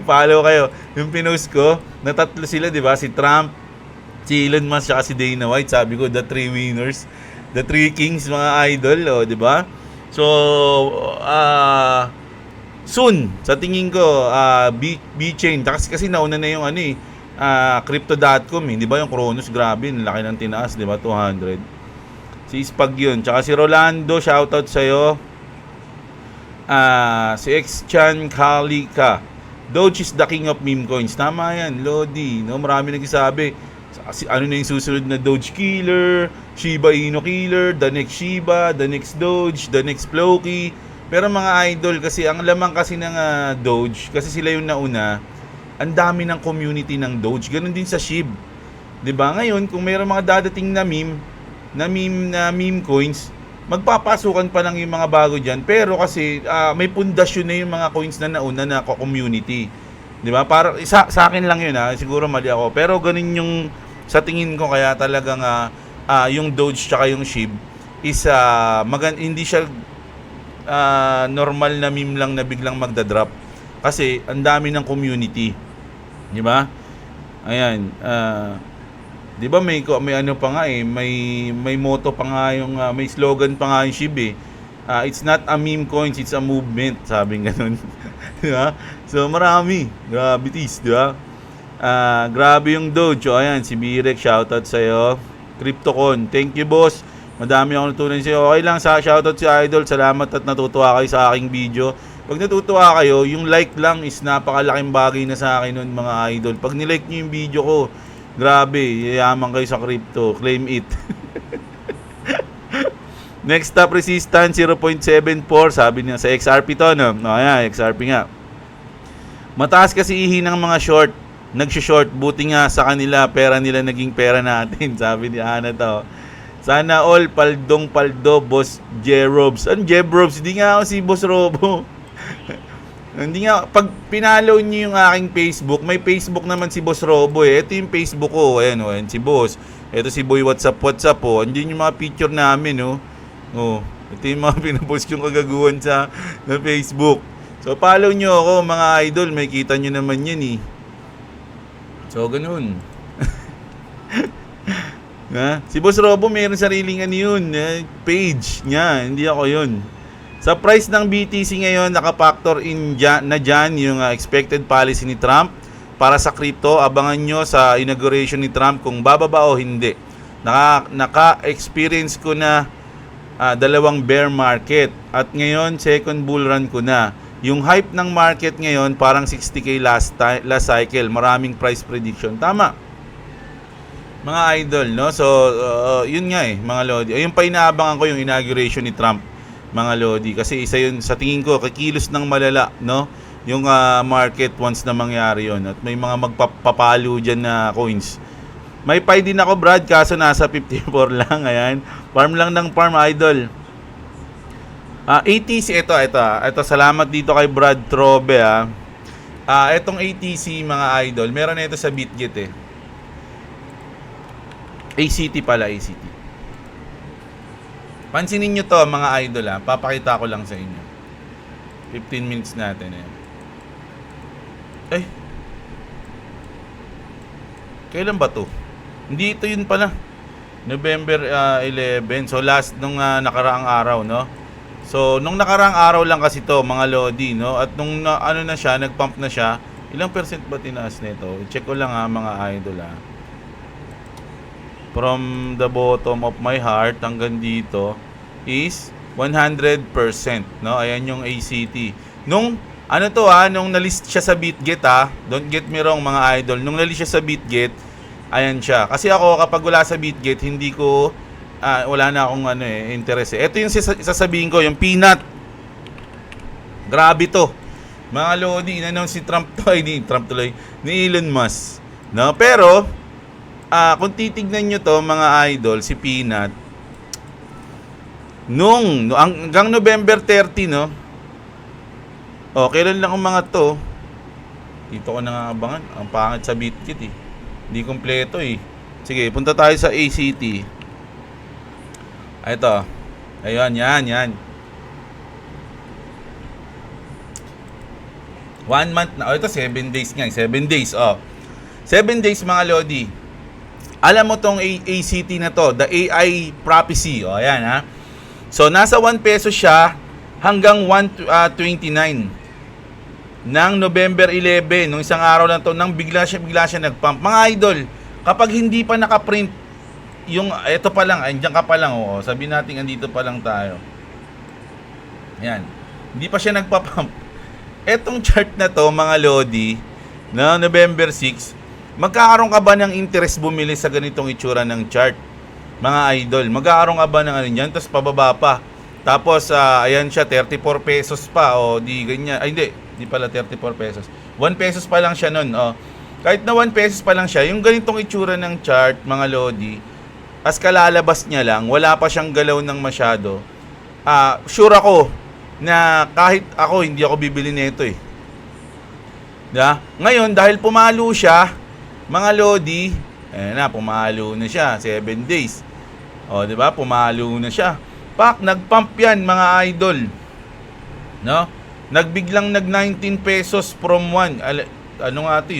follow kayo, yung pinost ko na tatlo sila, di ba? Si Trump, si Elon Musk, at si Dana White. Sabi ko the 3 winners, the 3 kings, mga idol, di ba? So soon sa tingin ko B-Chain kasi nauna na yung Crypto.com di ba yung Kronos, grabe, laki ng tinaas, di ba, 200. Si Spag yun, tsaka si Rolando, shoutout sa'yo. Si X-Chan Kalika, Doge is the king of meme coins. Tama yan, Lodi, no? Marami nagsasabi Ano na yung susunod na Doge killer, Shiba Inu killer, the next Shiba, the next Doge, the next Floki. Pero mga idol, kasi ang lamang kasi ng Doge, kasi sila yung nauna, ang dami ng community ng Doge. Ganun din sa SHIB. 'Di ba? Ngayon, kung mayroong mga dadating na meme coins, magpapasukan pa lang yung mga bago diyan. Pero kasi may pundasyon na yung mga coins na nauna na community. 'Di ba? Para sa akin lang 'yun siguro mali ako. Pero ganun yung sa tingin ko, kaya talagang yung Doge tsaka yung SHIB is hindi siya normal na meme lang na biglang magda-drop. Kasi ang dami ng community. 'Di ba? Ayan, 'di ba may ano pa nga may motto pa nga yung may slogan pa nga yung SHIB it's not a meme coins, it's a movement, sabi ganun. 'Di ba? So marami, gravities, 'di ba? Grabe yung Doge. Ayan, si Birek, shoutout sa'yo. CryptoCon, thank you boss. Madami akong natutunan sa'yo. Okay lang, shoutout si Idol. Salamat at natutuwa kayo sa aking video. Pag natutuwa kayo, yung like lang is napakalaking bagay na sa akin nun, mga idol. Pag nilike nyo yung video ko, grabe, yayaman kayo sa crypto. Claim it. Next stop resistance 0.74, sabi niya sa XRP to, no? Ayan, XRP nga. Mataas kasi ihi ng mga short. Nag-short, buti nga sa kanila, pera nila naging pera natin, sabi ni Ana to. Sana all paldo, Boss Jerobs. Ano Jerobs? Hindi nga ako si Boss Robo. Hindi nga, pag pinalaw niyo yung aking Facebook, may Facebook naman si Boss Robo eh. Ito yung Facebook ko, ayan si Boss. Ito si Boy WhatsApp oh. Andiyan yung mga picture namin ito yung mga pinapost yung kagaguhan sa Facebook. So follow nyo ako mga idol, may kita nyo naman yan eh. So, ganun. Si Boss Robo mayroon sariling page niya. Hindi ako yun. Sa price ng BTC ngayon, naka-factor in na dyan yung expected policy ni Trump para sa crypto. Abangan nyo sa inauguration ni Trump kung bababa o hindi. Naka-experience ko na dalawang bear market. At ngayon, second bull run ko na. Yung hype ng market ngayon, parang 60k last cycle. Maraming price prediction. Tama. Mga idol, no? So, yun nga mga Lodi. Ayun pa inaabangan ko yung inauguration ni Trump, mga Lodi. Kasi isa yun, sa tingin ko, kikilos ng malala, no? Yung market once na mangyari yun. At may mga magpapalo dyan na coins. May pay din ako, Brad, kaso nasa 54 lang. Ayan. Farm lang ng farm, idol. ATC, ito, salamat dito kay Brad Trobe itong ATC mga idol, meron na ito sa BitGet ACT pala, ACT. Pansinin nyo to mga idol papakita ko lang sa inyo. 15 minutes natin kailan ba to? Hindi ito yun pala, November 11. So last nung nakaraang araw, no? So, nung nakaraang araw lang kasi to mga Lodi, no? At nung na siya, nagpump na siya, ilang percent ba tinaas nito? I-check ko lang mga idol From the bottom of my heart hanggang dito is 100%, no? Ayan yung ACT. Nung nung na-list siya sa BitGet don't get me wrong mga idol, nung na-list siya sa BitGet, ayan siya. Kasi ako kapag wala sa BitGet, hindi ko wala na akong interest Ito yung sasabihin ko, yung peanut. Grabe to. Mga Lodi, in-announce si Trump ni Elon Musk. No? Pero, kung titignan nyo to, mga idol, si Peanut, hanggang November 30, no? Kailan lang ang mga to? Dito ko nangangabangan. Ang pangit sa BitGet Hindi kompleto Sige, punta tayo sa ACT. Ito. Ayun, yan. 1 month na. Ito 7 days nga. 7 days, 7 days mga Lodi. Alam mo tong ACT na to, the AI prophecy. Ayan So, nasa 1 peso siya hanggang 1.29 ng November 11. Nung isang araw lang to, nang bigla siya nagpump. Mga idol, kapag hindi pa nakaprint ito pa lang, andiyan ka pa lang sabihin natin andito pa lang tayo. Yan. Hindi pa siya nagpa-pump. Etong chart na to, mga Lodi, na November 6, magkakaroon ka ba ng interest bumili sa ganitong itsura ng chart? Mga idol, magkakaroon ka ba ng ano niyan? Tapos pababa pa. Tapos, ayan siya, 34 pesos pa. O, di ganyan. Ay, hindi pala 34 pesos. 1 pesos pa lang siya nun. O, kahit na 1 pesos pa lang siya, yung ganitong itsura ng chart, mga lodi, as kalalabas niya lang, wala pa siyang galaw ng masyado. Sure ako na kahit ako, hindi ako bibili nito eh. Diba? Ngayon, dahil pumalo siya, mga lodi, ayan na, pumalo na siya, 7 days. O, diba? Pumalo na siya. Pak, nagpump yan, mga idol. No? Nagbiglang nag 19 pesos from 1. Ano nga ito,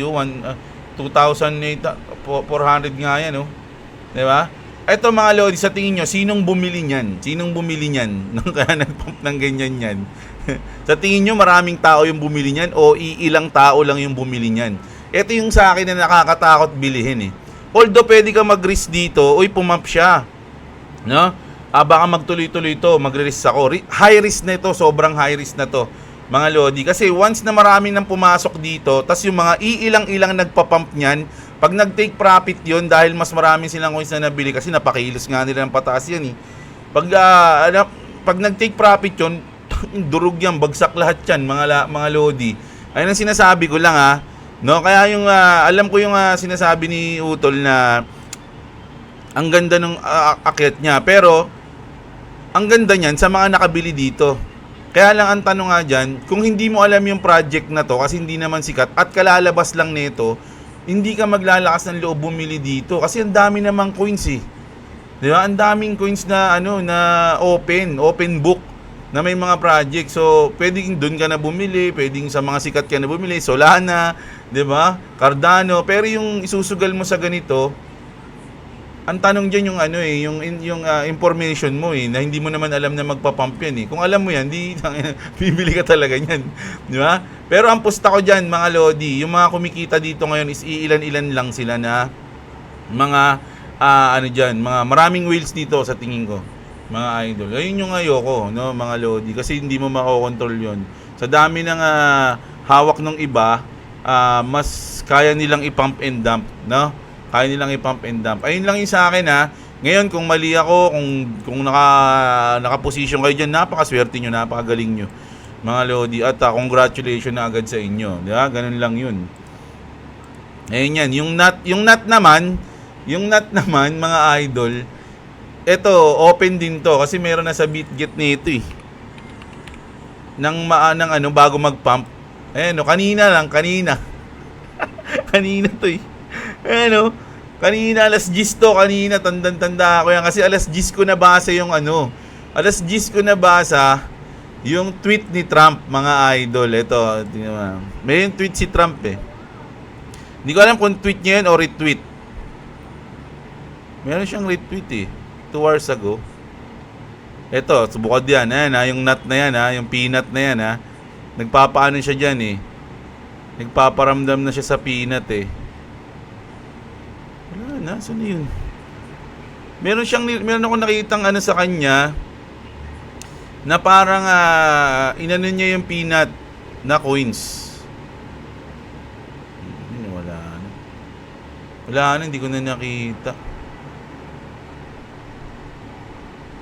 2,400 nga yan, oh. Diba? Ito mga lodi, sa tingin nyo, sinong bumili niyan? Sinong bumili niyan? Kaya nagpump ng ganyan yan. Sa tingin nyo, maraming tao yung bumili niyan o iilang tao lang yung bumili niyan? Ito yung sa akin na nakakatakot bilihin eh. Although pwede ka mag-risk dito, uy, pumump siya. No? Baka magtuloy-tuloy ito, magre-risk ako. High risk na ito, sobrang high risk na to, mga lodi. Kasi once na marami nang pumasok dito, tas yung mga iilang-ilang nagpa-pump niyan, pag nag-take profit yon dahil mas marami silang coins na nabili, kasi napakilos nga nila ng pataas yan eh. Pag nag-take profit yon, durog yan, bagsak lahat yan, mga lodi. Ayun ang sinasabi ko lang ha. No, kaya yung alam ko yung sinasabi ni Utol na ang ganda ng akyat niya, pero ang ganda niyan sa mga nakabili dito. Kaya lang ang tanong nga dyan, kung hindi mo alam yung project na to, kasi hindi naman sikat, at kalalabas lang nito, hindi ka maglalakas ng loob bumili dito. Kasi ang dami namang coins eh. Di ba? Ang daming coins na, na open book, na may mga project. So, pwedeng doon ka na bumili, pwedeng sa mga sikat ka na bumili, Solana, di ba? Cardano. Pero yung isusugal mo sa ganito, ang tanong diyan yung information mo na hindi mo naman alam na magpa-pump yan eh. Kung alam mo yan, bibili ka talaga niyan, di ba? Pero ang pusta ko diyan, mga lodi, yung mga kumikita dito ngayon is iilan-ilan lang sila na mga mga maraming whales dito sa tingin ko, mga idol. Ayun yung ayoko, no, mga lodi, kasi hindi mo makokontrol 'yon. Sa dami ng hawak ng iba, mas kaya nilang i-pump and dump, no? Kaya nilang i-pump and dump. Ayun lang yung sa akin ha. Ngayon, kung mali ako, kung naka-position kayo dyan, napakaswerte nyo, napakagaling nyo, mga lodi. At congratulations na agad sa inyo. Diba? Ganun lang yun. Ayun yan. Yung nut naman, mga idol, eto, open din to. Kasi meron na sa BitGet nito eh. Bago mag-pump. Ayan o, kanina. Kanina to eh. Ano, kanina alas 10 to, kanina tanda ako yan kasi alas 10 ko nabasa yung tweet ni Trump, mga idol. Ito, may yung tweet si Trump eh. Hindi ko alam kung tweet niya yun o retweet. Meron siyang retweet eh, 2 hours ago. Ito, subukad yan, yung nut na yan, yung peanut na yan, nagpapaano siya dyan eh. Nagpaparamdam na siya sa peanut eh. Wala na, saan yun? Meron ako nakitang sa kanya na parang inano niya yung peanut na coins. Wala na, hindi ko na nakita.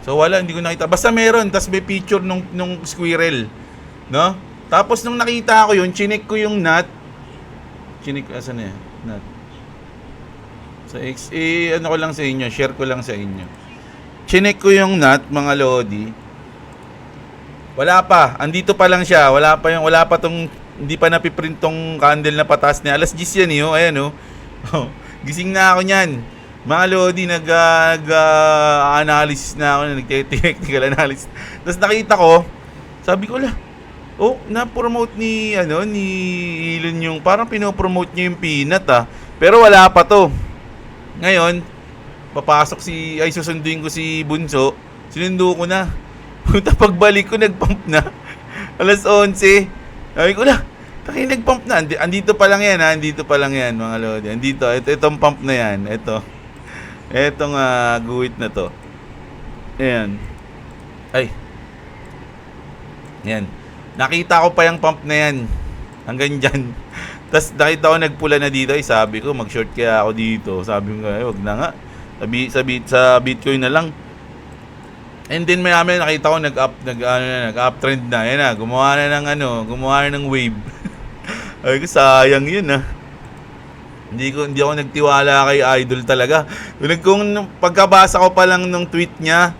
So hindi ko nakita. Basta meron, tas may picture nung squirrel, no? Tapos nung nakita ko yun, chinek ko yung nut. Asan na yan? Nut. Sa ko lang sa inyo, share ko lang sa inyo. Chinek ko yung nut, mga lodi. Wala pa, andito pa lang siya. Wala pa tong, hindi pa napiprint tong candle na patas niya. Alas 10 yan eh, ayan gising na ako niyan. Mga lodi, nag-analysis na ako, nag-technical analysis. Tapos nakita ko, sabi ko na-promote ni Elon yung, parang pinopromote niya yung peanut Pero wala pa to. Ngayon, susunduin ko si Bunso. Sinundo ko na. Pagbalik ko, nagpump na. Alas 11. Sabi ko nagpump na. Andito pa lang yan, mga lodi. Andito, itong pump na yan. Etong guhit na to. Ayan. Ayan. Nakita ko pa yung pump na yan. Hanggang dyan. Tas nakita ko nagpula na dito, sabi ko mag-short kaya ako dito. Sabi ko, wag na nga. Sa Bitcoin na lang. And then may nakita ko nag-uptrend na. Yan na, gumawa na ng wave. Ay ko sayang 'yun ah. Hindi ako nagtiwala kay Idol talaga. Kung pagkabasa ko pa lang ng tweet niya,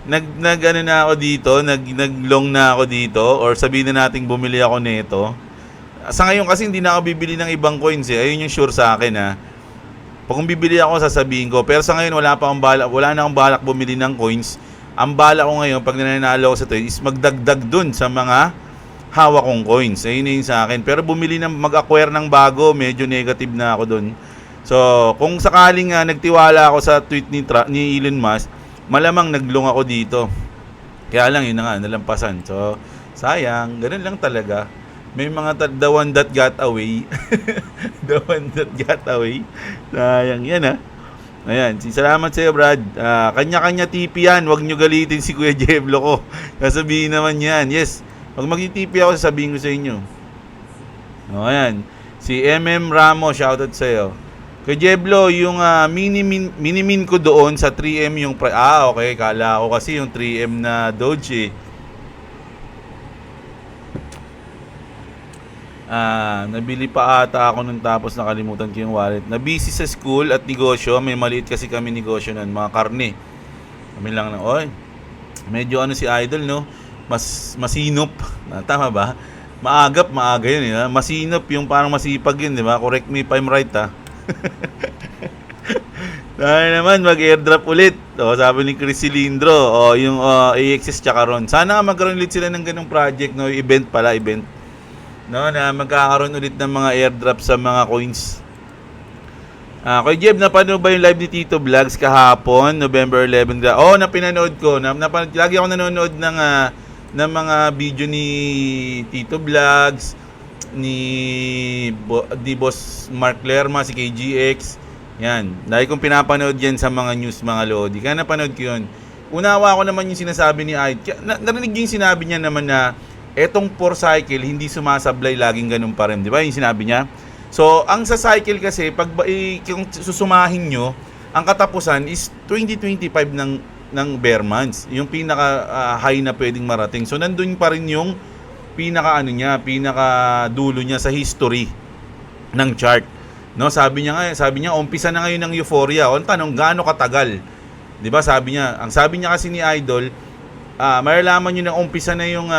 na ako dito, nag-long na ako dito, or sabihin na nating bumili ako nito. Sa ngayon kasi hindi na ako bibili ng ibang coins eh. Ayun yung sure sa akin ha. Pag kung bibili ako, sasabihin ko. Pero sa ngayon wala na akong balak bumili ng coins. Ang balak ko ngayon pag nananalo ako sa to is magdagdag dun sa mga hawak kong coins. Ayun na yun sa akin. Pero mag-acquire ng bago, medyo negative na ako dun. So, kung sakaling nagtiwala ako sa tweet ni Elon Musk, malamang naglong ako dito. Kaya lang, yun na nga, nalampasan. So, sayang. Ganun lang talaga. May mga the one that got away. The one that got away. Sayang yan ha. Ayan, salamat sa iyo Brad. Kanya-kanya TP yan. Huwag nyo galitin si Kuya Jeblo ko. Sasabihin naman yan. Yes, pag mag-TP ako, sasabihin ko sa inyo. O, ayan. Si MM Ramos, shoutout sa iyo. Kuya Jeblo, yung mini-min ko doon sa 3M yung okay. Kala ko kasi yung 3M na Doge eh. Nabili pa ata ako nung tapos nakalimutan ko yung wallet. Nabisi sa school at negosyo. May maliit kasi kami negosyo nun, mga karne. Kami lang na, medyo si Idol, no? Masinop. Tama ba? Maaga yun, eh. Masinop yung parang masipag yun, di ba? Correct me if I'm right, ha? Dahil naman, mag-airdrop ulit. Sabi ni Chris Cilindro, yung AXS tsaka Ron. Sana nga magkaroon ulit sila ng ganung project, no? Event. No, na magkakaroon ulit ng mga airdrop sa mga coins. Kuya Jeb, napanood ba yung live ni Tito Vlogs kahapon, November 11? Napinanood ko. Lagi ako nanonood ng mga video ni Tito Vlogs, ni Boss Mark Lerma, si KGX. Yan. Dahil kong pinapanood yan sa mga news, mga lodi. Kaya napanood ko yun. Unawa ko naman yung sinasabi ni Ait. Narinig yung sinabi niya naman na etong 4 cycle, hindi sumasablay, laging ganun pa rin. Di ba yung sinabi niya? So, ang sa cycle kasi, kung susumahin nyo, ang katapusan is 2025 ng bear months. Yung pinaka-high na pwedeng marating. So, nandun pa rin yung pinaka dulo niya sa history ng chart. No, sabi niya, umpisa na ngayon ng euphoria. O, tanong, gaano katagal? Di ba sabi niya? Ang sabi niya kasi ni Idol, malalaman nyo na umpisa na yung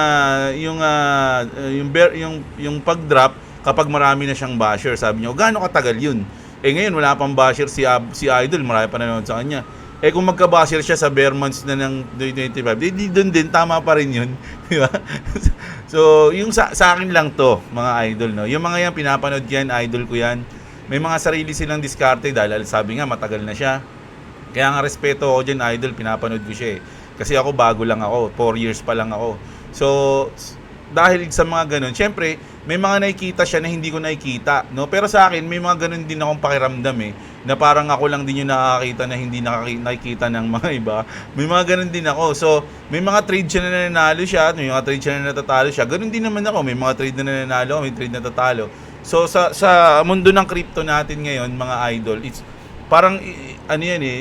pag-drop kapag marami na siyang basher. Sabi niya, gaano katagal yun? Ngayon wala pang basher si Idol, marami pa nanonood sa kanya. Kung magka-basher siya sa bear months na ng 2025, di doon din, tama pa rin yun. Di ba? So, yung sa akin lang to, mga idol, no? Yung mga yan, pinapanood yan, idol ko yan. May mga sarili silang diskarte dahil sabi nga, matagal na siya. Kaya nga respeto ako dyan, idol, pinapanood ko siya eh. Kasi ako bago lang ako, 4 years pa lang ako. So, dahil sa mga ganun, syempre, may mga nakikita siya na hindi ko nakikita, no? Pero sa akin, may mga ganun din akong pakiramdam eh, na parang ako lang din yung nakakita na hindi nakikita ng mga iba. May mga ganun din ako. So, may mga trade siya na nananalo siya, may mga trade siya na natatalo siya. Ganun din naman ako, may mga trade na nananalo, may trade na natatalo. So, sa mundo ng crypto natin ngayon, mga idol, it's parang,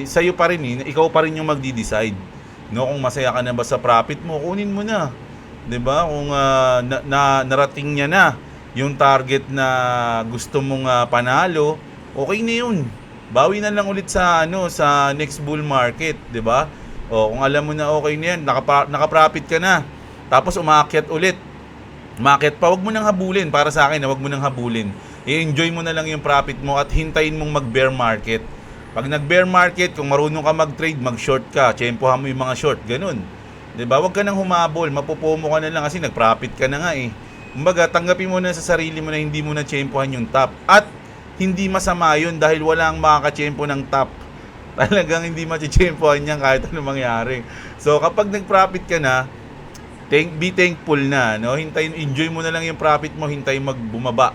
sa'yo pa rin eh, ikaw pa rin yung magdi-decide. No, kung masaya ka na ba sa profit mo, kunin mo na. 'Di ba? Kung narating niya na yung target na gusto mong panalo, okay na 'yun. Bawi na lang ulit sa sa next bull market, 'di ba? Kung alam mo na okay na 'yan, naka-profit ka na. Tapos umaakyat ulit. Umakyat pa, wag mo nang habulin. Para sa akin, wag mo nang habulin. I-enjoy mo na lang yung profit mo at hintayin mong mag-bear market. Pag nag-bear market, kung marunong ka mag-trade, mag-short ka, tsempohan mo yung mga short, ganun. 'Di ba? Huwag ka nang humabol, mapupomo ka na lang kasi nag-profit ka na nga eh. Kumbaga, tanggapin mo na sa sarili mo na hindi mo na tsempohan yung top. At hindi masama yun dahil walang makakatsempo ng top. Talagang hindi matitsempohan yan kahit anong mangyari. So, kapag nag-profit ka na, be thankful na, no? Enjoy mo na lang yung profit mo, hintay magbumaba.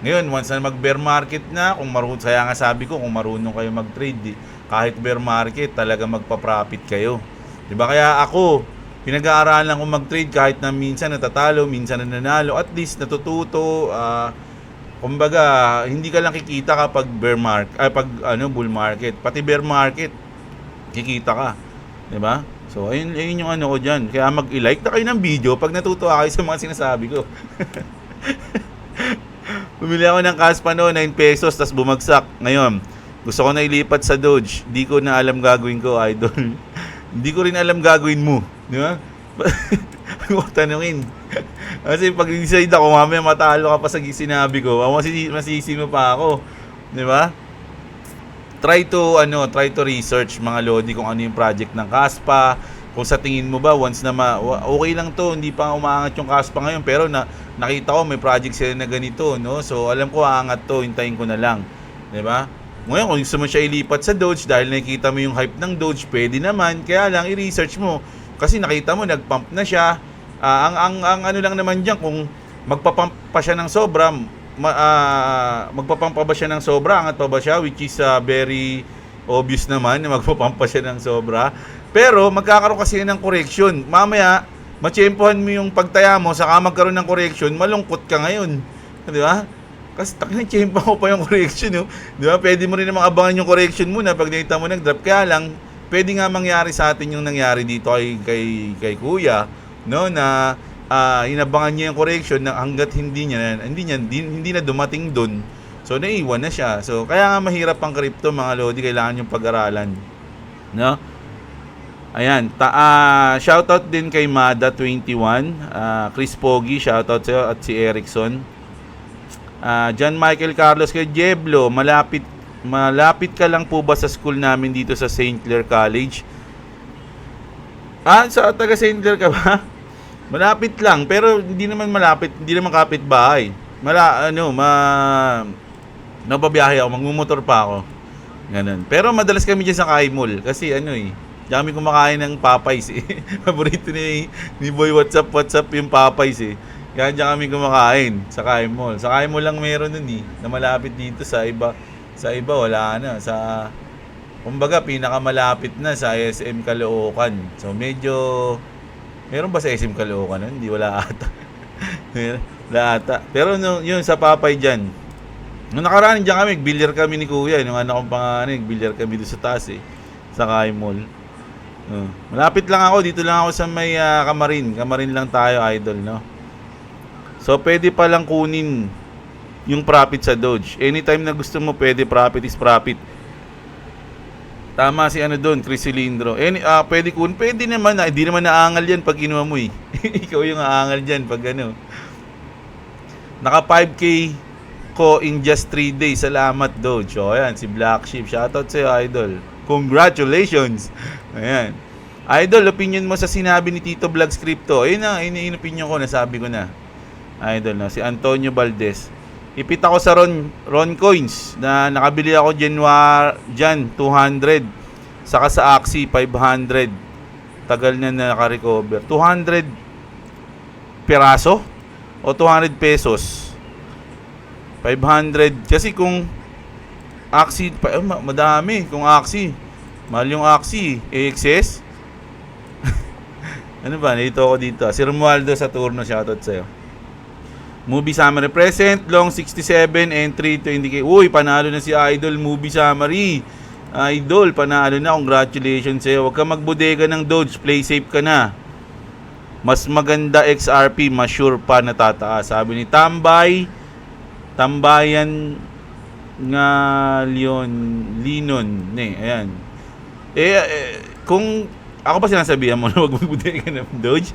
Ngayon, once na mag-bear market na, kaya nga sabi ko, kung marunong kayo mag-trade, kahit bear market, talaga magpa-profit kayo. Diba? Kaya ako, pinag-aaralan ko mag-trade kahit na minsan natatalo, minsan nananalo, at least natututo, kumbaga, hindi ka lang kikita kapag bull market. Pati bear market, kikita ka. 'Di ba? So, ayun yung ano ko diyan. Kaya mag-like na kayo ng video pag natutuwa kayo sa mga sinasabi ko. Bumili ako ng Kaspa noon, 9 pesos, tas bumagsak. Ngayon, gusto ko na ilipat sa Doge. Di ko na alam gagawin ko, idol. Hindi ko rin alam gagawin mo. Di ba? Huwag tanungin. Kasi pag decide ako, mamaya matalo ka pa sa sinabi ko. Masisi mo pa ako. Di ba? Try to research mga lodi kung ano yung project ng Kaspa. Kung sa tingin mo ba, once na okay lang to, hindi pa umaangat yung Kaspa ngayon, pero nakita ko may project sila na ganito, no? So, alam ko aangat to, hintayin ko na lang. 'Di ba? Ngayon, kung gusto mo siya ilipat sa Doge dahil nakikita mo yung hype ng Doge, pwede naman, kaya lang i-research mo. Kasi nakita mo nag-pump na siya. Ang ano lang naman diyan, kung magpa-pump pa siya ng sobra, magpa-pump pa ba siya ng sobra, angat pa ba siya, which is very obvious naman na magpa-pump pa siya ng sobra. Pero magkakaroon kasi ng correction. Mamaya, matsyempohan mo yung pagtaya mo, saka magkaroon ng correction, malungkot ka ngayon. Di ba? Kasi tiyempo ko pa yung correction. No? Di ba? Pwede mo rin namang abangan yung correction muna pag nakita mo nag-drop. Kaya lang, pwede nga mangyari sa atin yung nangyari dito kay Kuya, no? Na inabangan niya yung correction na hanggat hindi na dumating doon. So, naiwan na siya. So, kaya nga mahirap ang crypto, mga lodi, kailangan yung pag-aralan. No? Ayan, shoutout din kay Mada21, Chris Pogi, shoutout sa'yo, at si Erickson. John Michael Carlos kay Jeblo, malapit ka lang po ba sa school namin dito sa St. Clair College? Sa taga St. Clair ka ba? Malapit lang, pero hindi naman malapit, hindi naman kapitbahay. Nababiyahe ako, magmumotor pa ako. Ganun. Pero madalas kami dyan sa Kai Mall kasi diyan kami kumakain ng Popeyes eh. Paborito ni Boy WhatsApp yung Popeyes eh. Kaya diyan kami kumakain sa Kai Mall. Sa Kai Mall lang meron nun na malapit dito, sa iba wala na. Kumbaga pinakamalapit na sa SM Caloocan. So medyo meron ba sa SM Caloocan nun? Hindi, wala ata. Wala ata. Pero yun sa Popeye diyan. Nung nakaraan diyan kami, nagbilyar kami ni Kuya, nung anak kong panganay, nagbilyar kami doon sa taas eh, sa Kai Mall. Malapit lang ako, dito lang ako sa may Kamarin lang tayo, idol, no? So pwede pa lang kunin yung profit sa Doge. Anytime na gusto mo, pwede, profit is profit. Tama si doon, Chris Cilindro. Pwede kunin, pwede naman, hindi naman naangal yan pag kinuha mo eh. Ikaw yung aangal dyan pag naka 5K ko in just 3 days. Salamat, Doge. O, ayan, si Black Sheep. Shoutout sa'yo, idol. Congratulations. Ayan. Idol, opinion mo sa sinabi ni Tito Vlogs Crypto. Ayun na, ayun opinion ko, nasabi ko na. Idol, no? Si Antonio Valdez. Ipit ako sa Ron Coins na nakabili ako dyan 200. Saka sa Axie 500. Tagal na naka-recover. 200 peraso o 200 pesos. 500. Kasi kung Axie, madami. Kung Axie, mahal yung Axie. AXS. Ano ba? Nandito ako dito. Si Romualdo Saturno, shoutout sa'yo. Movie Summary present. Long 67 and 320k. Uy, panalo na si Idol. Movie Summary. Idol, panalo na. Congratulations sa'yo. Huwag ka magbodega ng Doge. Play safe ka na. Mas maganda XRP. Mas sure pa na tataas. Sabi ni Tambayan nga Linon. Ayan. Kung ako pa sinasabihan mo na wag magbudega ng Doge.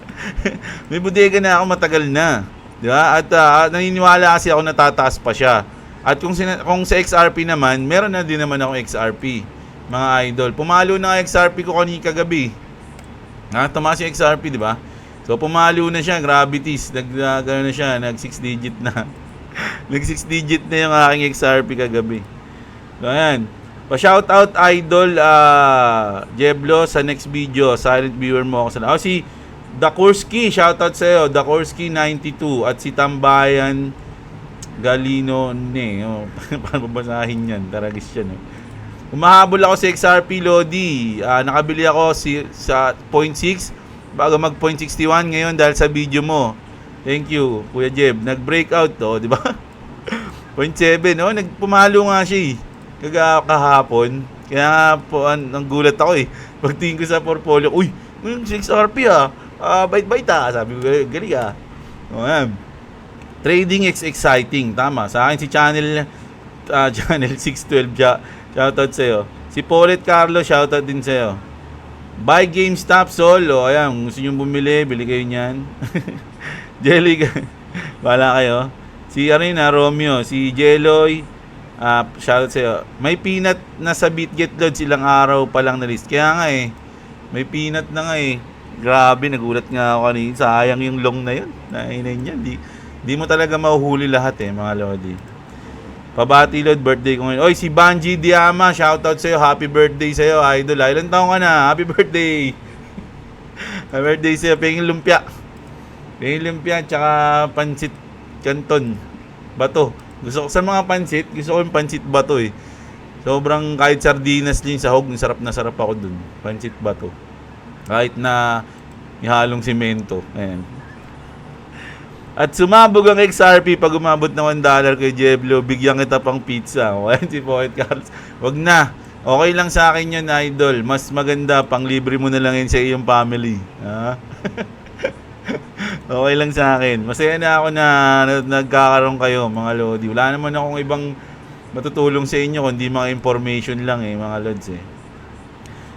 May bodega na ako matagal na. Di ba? At naniniwala kasi ako na tataas pa siya. At kung sa XRP naman, meron na din naman akong XRP. Mga idol. Pumalo na XRP ko kanina kagabi. Tumaas yung XRP, di ba? So pumalo na siya, gravities. Gano'n na siya, nag 6 digit na. Nag 6 digit na yung aking XRP kagabi. So ayan. Pa-shoutout idol Jeblo sa next video. Silent viewer mo ako sa si Dakurski, shoutout sa iyo. Dakurski 92 at si Tambayan Galino paano babasahin yan? Taragis yan. Umahabol ako sa XRP Lodi. Nakabili ako sa 0.6 bago mag 0.61 ngayon dahil sa video mo. Thank you, Kuya Jeb. Nag-breakout to, di ba? 0.7, no? Nagpumalo nga siya eh. Kahapon. Kaya nga po, ang gulat ako eh. Pagtingin ko sa portfolio, uy, 6 RP ah. Bait-bait ah. Sabi ko, galing ah. Ayan. Trading is exciting. Tama. Sa akin si Channel 612. Shoutout sa'yo. Si Paulet Carlo, shoutout din sa'yo. Buy GameStop solo. Ayan, gusto nyo bumili, bili kayo niyan. Jelly, wala kayo. Si Arena Romeo, si Jeloy, shoutout sa'yo. May peanut na sa BitGet Load silang araw pa lang na list. Kaya nga eh, may peanut na nga eh. Grabe, nagulat nga ako kanina. Sayang yung long na yun. Nainayin yan. Di mo talaga mahuhuli lahat eh, mga lodi. Pabati Lord, birthday ko ngayon. Oy, si Banji Diama, shoutout sa'yo. Happy birthday sa'yo, idol. Ilan taong ka na? Happy birthday. Happy birthday sa'yo. Pengin lumpia. Pengin lumpia, tsaka pansit canton. Bato. Gusto ko sa mga pansit, gusto ko yung pansit bato eh. Sobrang kahit sardinas din sa hog, sarap na sarap ako dun. Pansit bato. Kahit na ihalong simento. Ayan. At sumabog ang XRP pag umabot na $1 kay Jeblo, bigyan kita pang pizza. Okay, si Poet Carlos. Wag na. Okay lang sa akin yun, idol. Mas maganda, pang libre mo na lang yun sa iyong family. Ha? Okay lang sa akin. Masaya na ako na nagkakaroon kayo, mga lodi. Wala naman akong ibang matutulong sa inyo, kundi mga information lang eh, mga lods eh.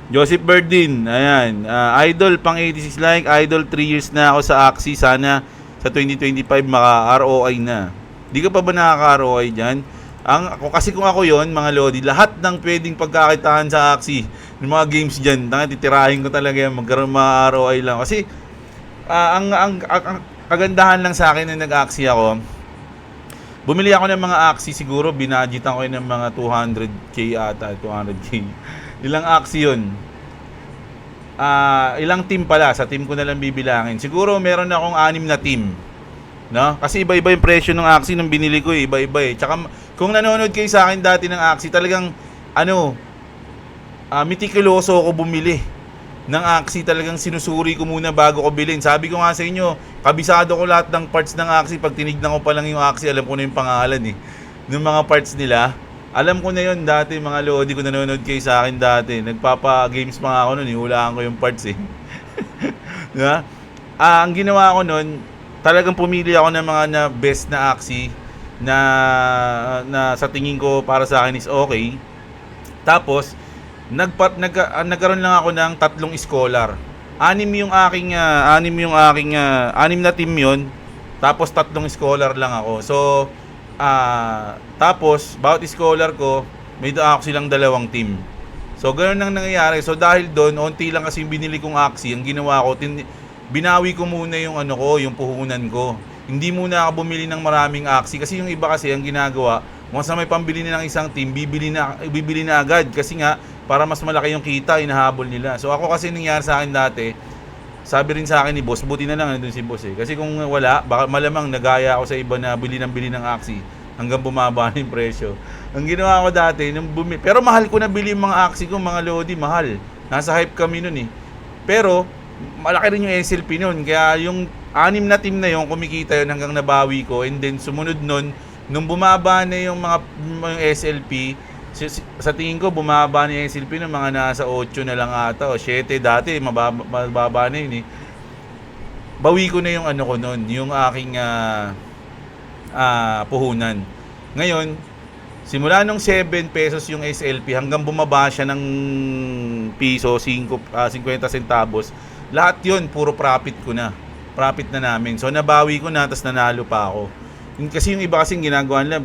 Joseph Berdin, ayan. Idol, pang 86 like. Idol, 3 years na ako sa Axie. Sana sa 2025 maka-ROI na. Di ka pa ba nakaka-ROI dyan? Kasi kung ako yon mga lodi, lahat ng pwedeng pagkakitaan sa Axie, ng mga games dyan, titirahin ko talaga yan, magkaroon mga ROI lang. Kasi, ang kagandahan lang sa akin na nag-Axie ako, bumili ako ng mga Axie siguro, binadgetan ko yun ng mga 200k ata, 200k. Ilang Axie yun? Ilang team pala, sa team ko na lang bibilangin. Siguro meron akong 6 na team. No? Kasi iba-iba yung presyo ng Axie nung binili ko, iba-iba eh. Tsaka kung nanonood kayo sa akin dati ng Axie, talagang mitikuloso ako bumili ng Axie. Talagang sinusuri ko muna bago ko bilhin. Sabi ko nga sa inyo, kabisado ko lahat ng parts ng Axie. Pag tinignan ko pa lang yung Axie, alam ko na yung pangalan eh. Ng mga parts nila. Alam ko na yun dati, mga lodi ko nanonood kayo sa akin dati. Nagpapa-games pa nga ako nun, hulaan ko yung parts eh. Diba? Ang ginawa ko nun, talagang pumili ako ng mga na best na Axie na sa tingin ko para sa akin is okay. Tapos, nagkaroon lang ako ng 3 scholar. 6 na team yun. Tapos 3 scholar lang ako. So, tapos, bawat scholar ko, may ako silang 2 team. So, ganoon ang nangyayari. So, dahil doon, onti lang kasi yung binili kong Axie, ang ginawa ko, binawi ko muna yung yung puhunan ko. Hindi muna ako bumili ng maraming Axie. Kasi yung iba kasi, ang ginagawa, once na may pambili na ng isang team, bibili na agad. Kasi nga, para mas malaki yung kita, inahabol nila. So, ako kasi nangyari sa akin dati, sabi rin sa akin ni boss, buti na lang nandun si boss eh. Kasi kung wala, baka malamang nagaya ako sa iba na bili ng Axie hanggang bumaba na yung presyo. Ang ginawa ko dati, pero mahal ko na bili yung mga Axie ko, mga lodi, mahal. Nasa hype kami nun eh. Pero, malaki rin yung SLP nun. Kaya yung 6 na team na yun, kumikita yun hanggang nabawi ko. And then, sumunod nun, nung bumaba na yung yung SLP, sa tingin ko, bumaba na yung SLP ng mga nasa 8 na lang ata. O 7 dati, mababa na yun eh. Bawi ko na yung ko nun, yung aking puhunan. Ngayon, simula nung 7 pesos yung SLP hanggang bumaba siya ng piso, 50 centavos, lahat yun, puro profit ko na. Profit na namin. So, nabawi ko na, tapos nanalo pa ako. Kasi yung iba kasing ginagawa nila,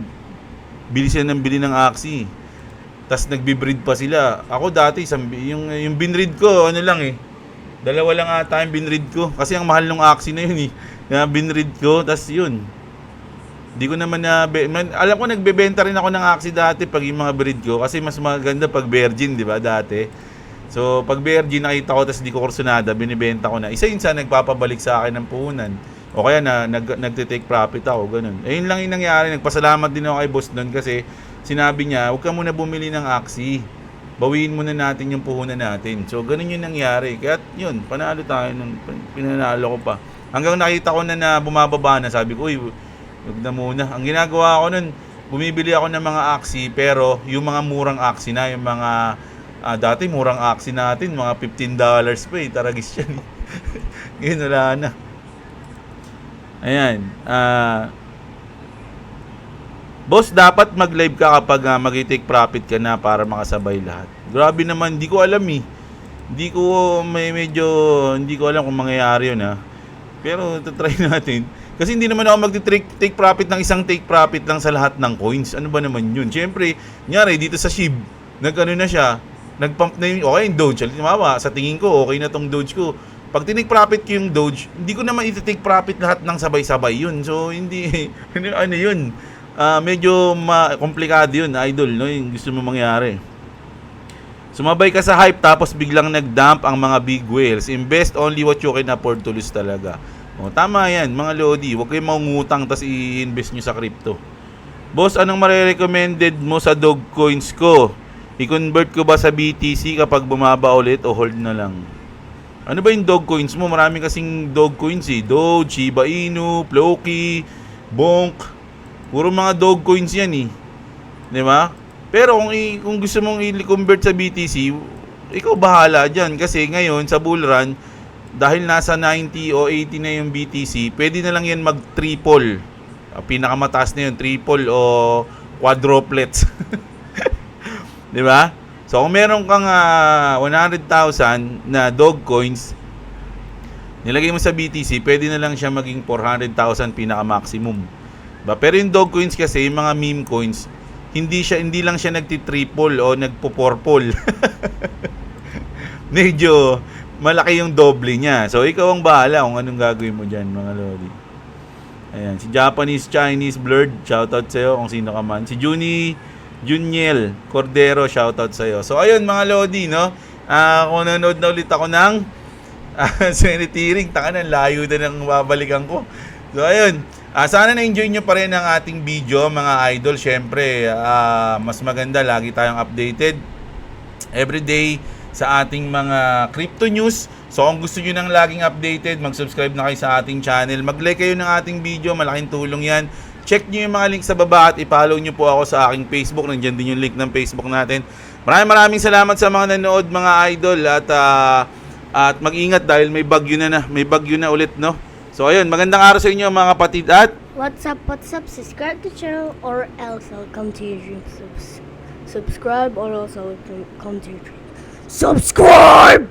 bili sila ng bili ng Axie. Tapos nagbi-breed pa sila. Ako dati, yung binread ko, lang eh. 2 lang ata yung binread ko. Kasi ang mahal ng Axie na yun eh. Kaya binread ko, tapos yun. Di ko naman alam ko nagbebenta rin ako ng Axie dati pag yung mga breed ko. Kasi mas maganda pag virgin, di ba, dati. So, pag virgin nakita ko, tapos di ko kursunada, binibenta ko na. Isa yun sa nagpapabalik sa akin ng puhunan. O kaya nagte-take profit ako, ganun. Yun lang yung nangyari. Nagpasalamat din ako kay boss doon kasi sinabi niya, huwag ka muna bumili ng Axie. Bawiin muna natin yung puhunan natin. So, ganun yung nangyari. Kaya yun, panalo tayo nun. Pinanalo ko pa. Hanggang nakita ko na bumababa na, sabi ko, uy, huwag na muna. Ang ginagawa ko nun, bumibili ako ng mga Axie, pero yung mga murang Axie na, yung mga dati murang Axie natin, mga $15 pa taragis yan. Ngayon wala na. Ayan. Boss, dapat mag-live ka kapag mag-take profit ka na para makasabay lahat. Grabe naman, hindi ko alam eh. Hindi ko alam kung mangyayari yun ha. Pero try natin. Kasi hindi naman ako mag-take profit ng isang take profit lang sa lahat ng coins. Ano ba naman yun? Siyempre, nyari dito sa SHIB, nag-ano na siya, nag-pump na yung, okay yung Doge. Sa tingin ko, okay na tong Doge ko. Pag tinake profit ko yung Doge, hindi ko naman iti-take profit lahat ng sabay-sabay yun. So, hindi, ano yun? Medyo komplikado yun, idol, no? Yung gusto mo mangyari. Sumabay ka sa hype tapos biglang nag-dump ang mga big whales. Invest only what you can afford to lose talaga. O, tama yan, mga Lodi. Huwag kayong mangungutang tapos i-invest nyo sa crypto. Boss, anong marirecommended mo sa dog coins ko? I-convert ko ba sa BTC kapag bumaba ulit o hold na lang? Ano ba yung dog coins mo? Marami kasing dog coins eh. Doge, Shiba Inu, Floki, Bonk. Puro mga dog coins yan eh. Di ba? Pero kung gusto mong i-convert sa BTC, ikaw bahala dyan. Kasi ngayon sa bull run, dahil nasa 90 o 80 na yung BTC, pwede na lang yan mag-triple. Pinakamataas na yun, triple o quadruplets. Di ba? So kung meron kang 100,000 na dog coins, nilagay mo sa BTC, pwede na lang siya maging 400,000 pinaka-maximum. Diba? Pero yung dog coins kasi, yung mga meme coins, hindi lang siya nagti-triple o nagpo-purple. Medyo malaki yung doble niya. So ikaw ang bahala kung anong gagawin mo diyan, mga lodi. Ayan, si Japanese Chinese Blurred, shoutout sa iyo kung sino ka man. Si Juniel Cordero, shoutout sa iyo. So ayun mga lodi, no. Kung nanonood na ulit ako ng Senetiring, taka na layo na ng babalikan ko. So ayun. Sana na-enjoy nyo pa rin ang ating video, mga idol. Siyempre, mas maganda, lagi tayong updated everyday sa ating mga crypto news. So kung gusto nyo nang laging updated, mag-subscribe na kayo sa ating channel. Mag-like kayo ng ating video, malaking tulong yan. Check nyo yung mga link sa baba at i-follow nyo po ako sa aking Facebook. Nandiyan din yung link ng Facebook natin. Maraming salamat sa mga nanood, mga idol. At mag-ingat dahil may bagyo na ulit, no? So ayun, magandang araw sa inyo mga kapatid at What's up? Subscribe to the channel or else I'll come to your dreams. Subscribe or else I'll come to your dreams. Subscribe!